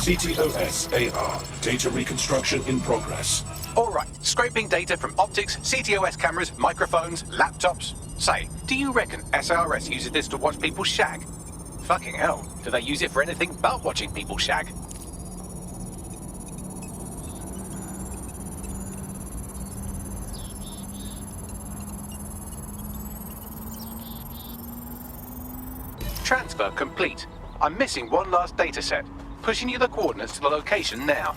CTOS AR. Data reconstruction in progress. All right, scraping data from optics, CTOS cameras, microphones, laptops. Say, do you reckon SRS uses this to watch people shag? Fucking hell, do they use it for anything but watching people shag? Transfer complete. I'm missing one last data set. Pushing you the coordinates to the location now.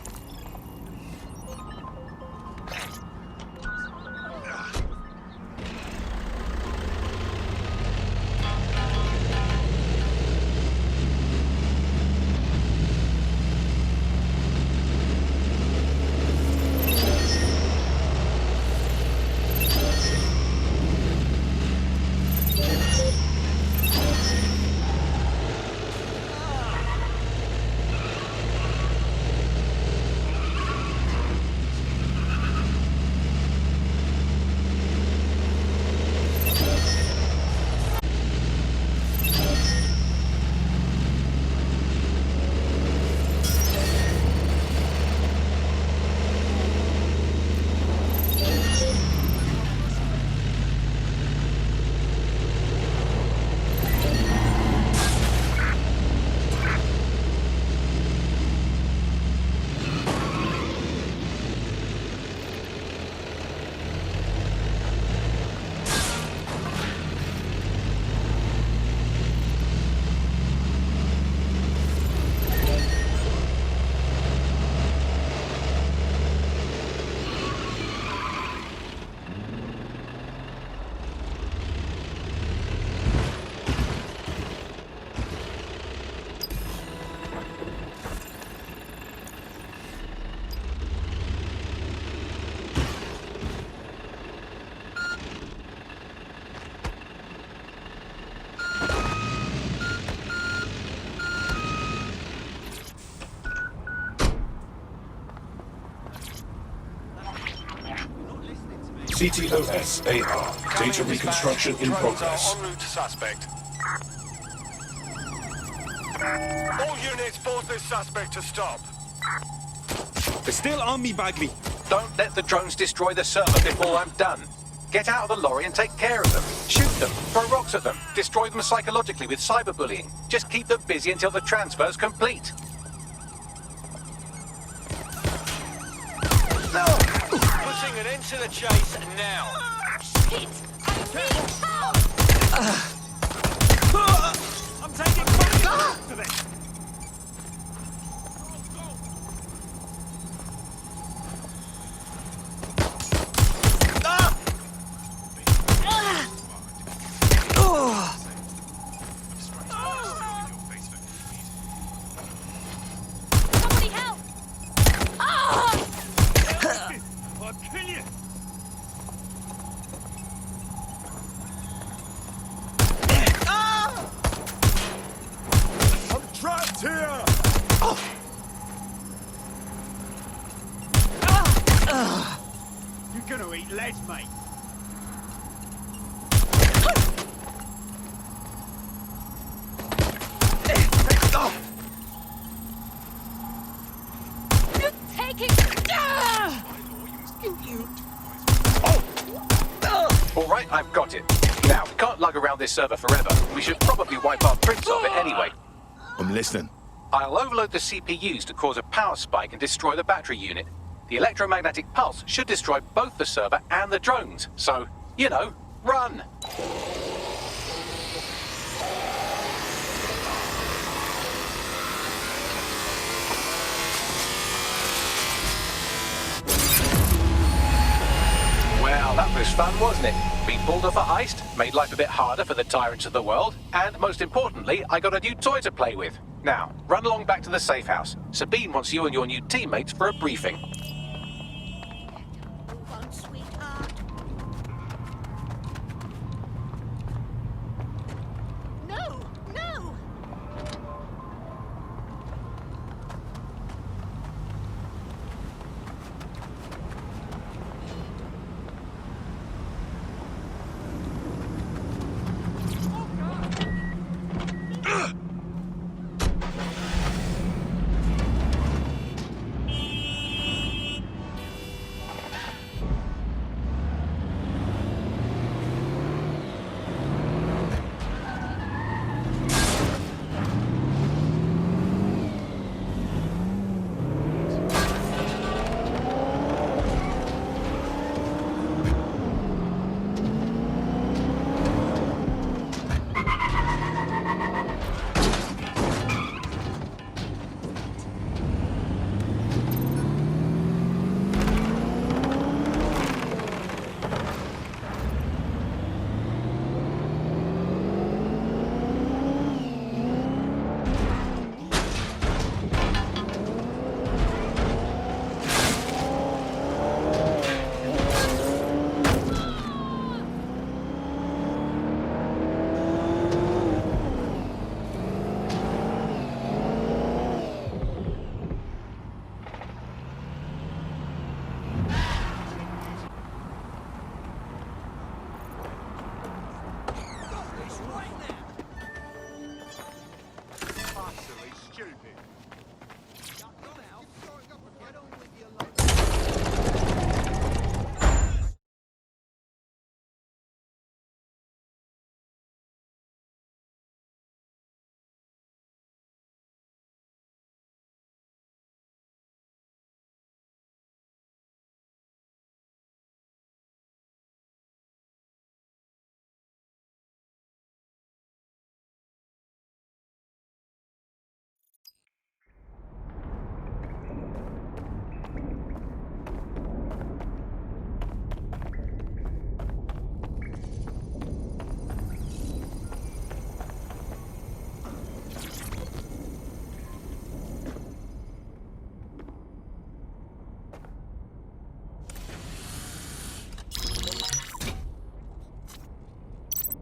CTOS AR. Data reconstruction in progress. En route to suspect. All units, force this suspect to stop. They're still on me, Bagley. Don't let the drones destroy the server before I'm done. Get out of the lorry and take care of them. Shoot them, throw rocks at them, destroy them psychologically with cyberbullying. Just keep them busy until the transfer's complete. Putting an end to the chase now. Shit! I need help! I'm taking fire to this. Somebody help! I'll kill you. I'm trapped here. You're gonna eat lead, mate. Taking... All right, I've got it. Now, we can't lug around this server forever. We should probably wipe our prints of it anyway. I'm listening. I'll overload the CPUs to cause a power spike and destroy the battery unit. The electromagnetic pulse should destroy both the server and the drones. So, you know, run! Well, that was fun, wasn't it? We pulled off a heist, made life a bit harder for the tyrants of the world, and most importantly, I got a new toy to play with. Now, run along back to the safe house. Sabine wants you and your new teammates for a briefing. Move on, sweetheart. No, no.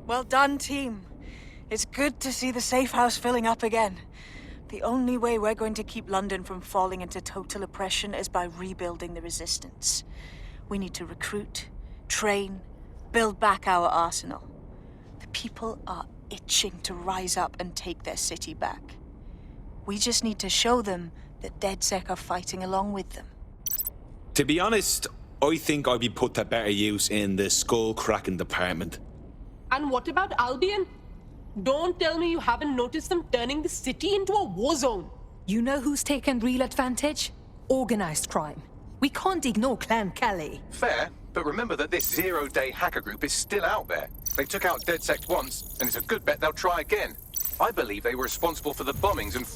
Well done, team. It's good to see the safe house filling up again. The only way we're going to keep London from falling into total oppression is by rebuilding the resistance. We need to recruit, train, build back our arsenal. The people are itching to rise up and take their city back. We just need to show them that DedSec are fighting along with them. To be honest, I think I'd be put to better use in the skull-cracking department. And what about Albion? Don't tell me you haven't noticed them turning the city into a war zone. You know who's taken real advantage? Organized crime. We can't ignore Clan Kelly. Fair, but remember that this zero-day hacker group is still out there. They took out DedSec once, and it's a good bet they'll try again. I believe they were responsible for the bombings and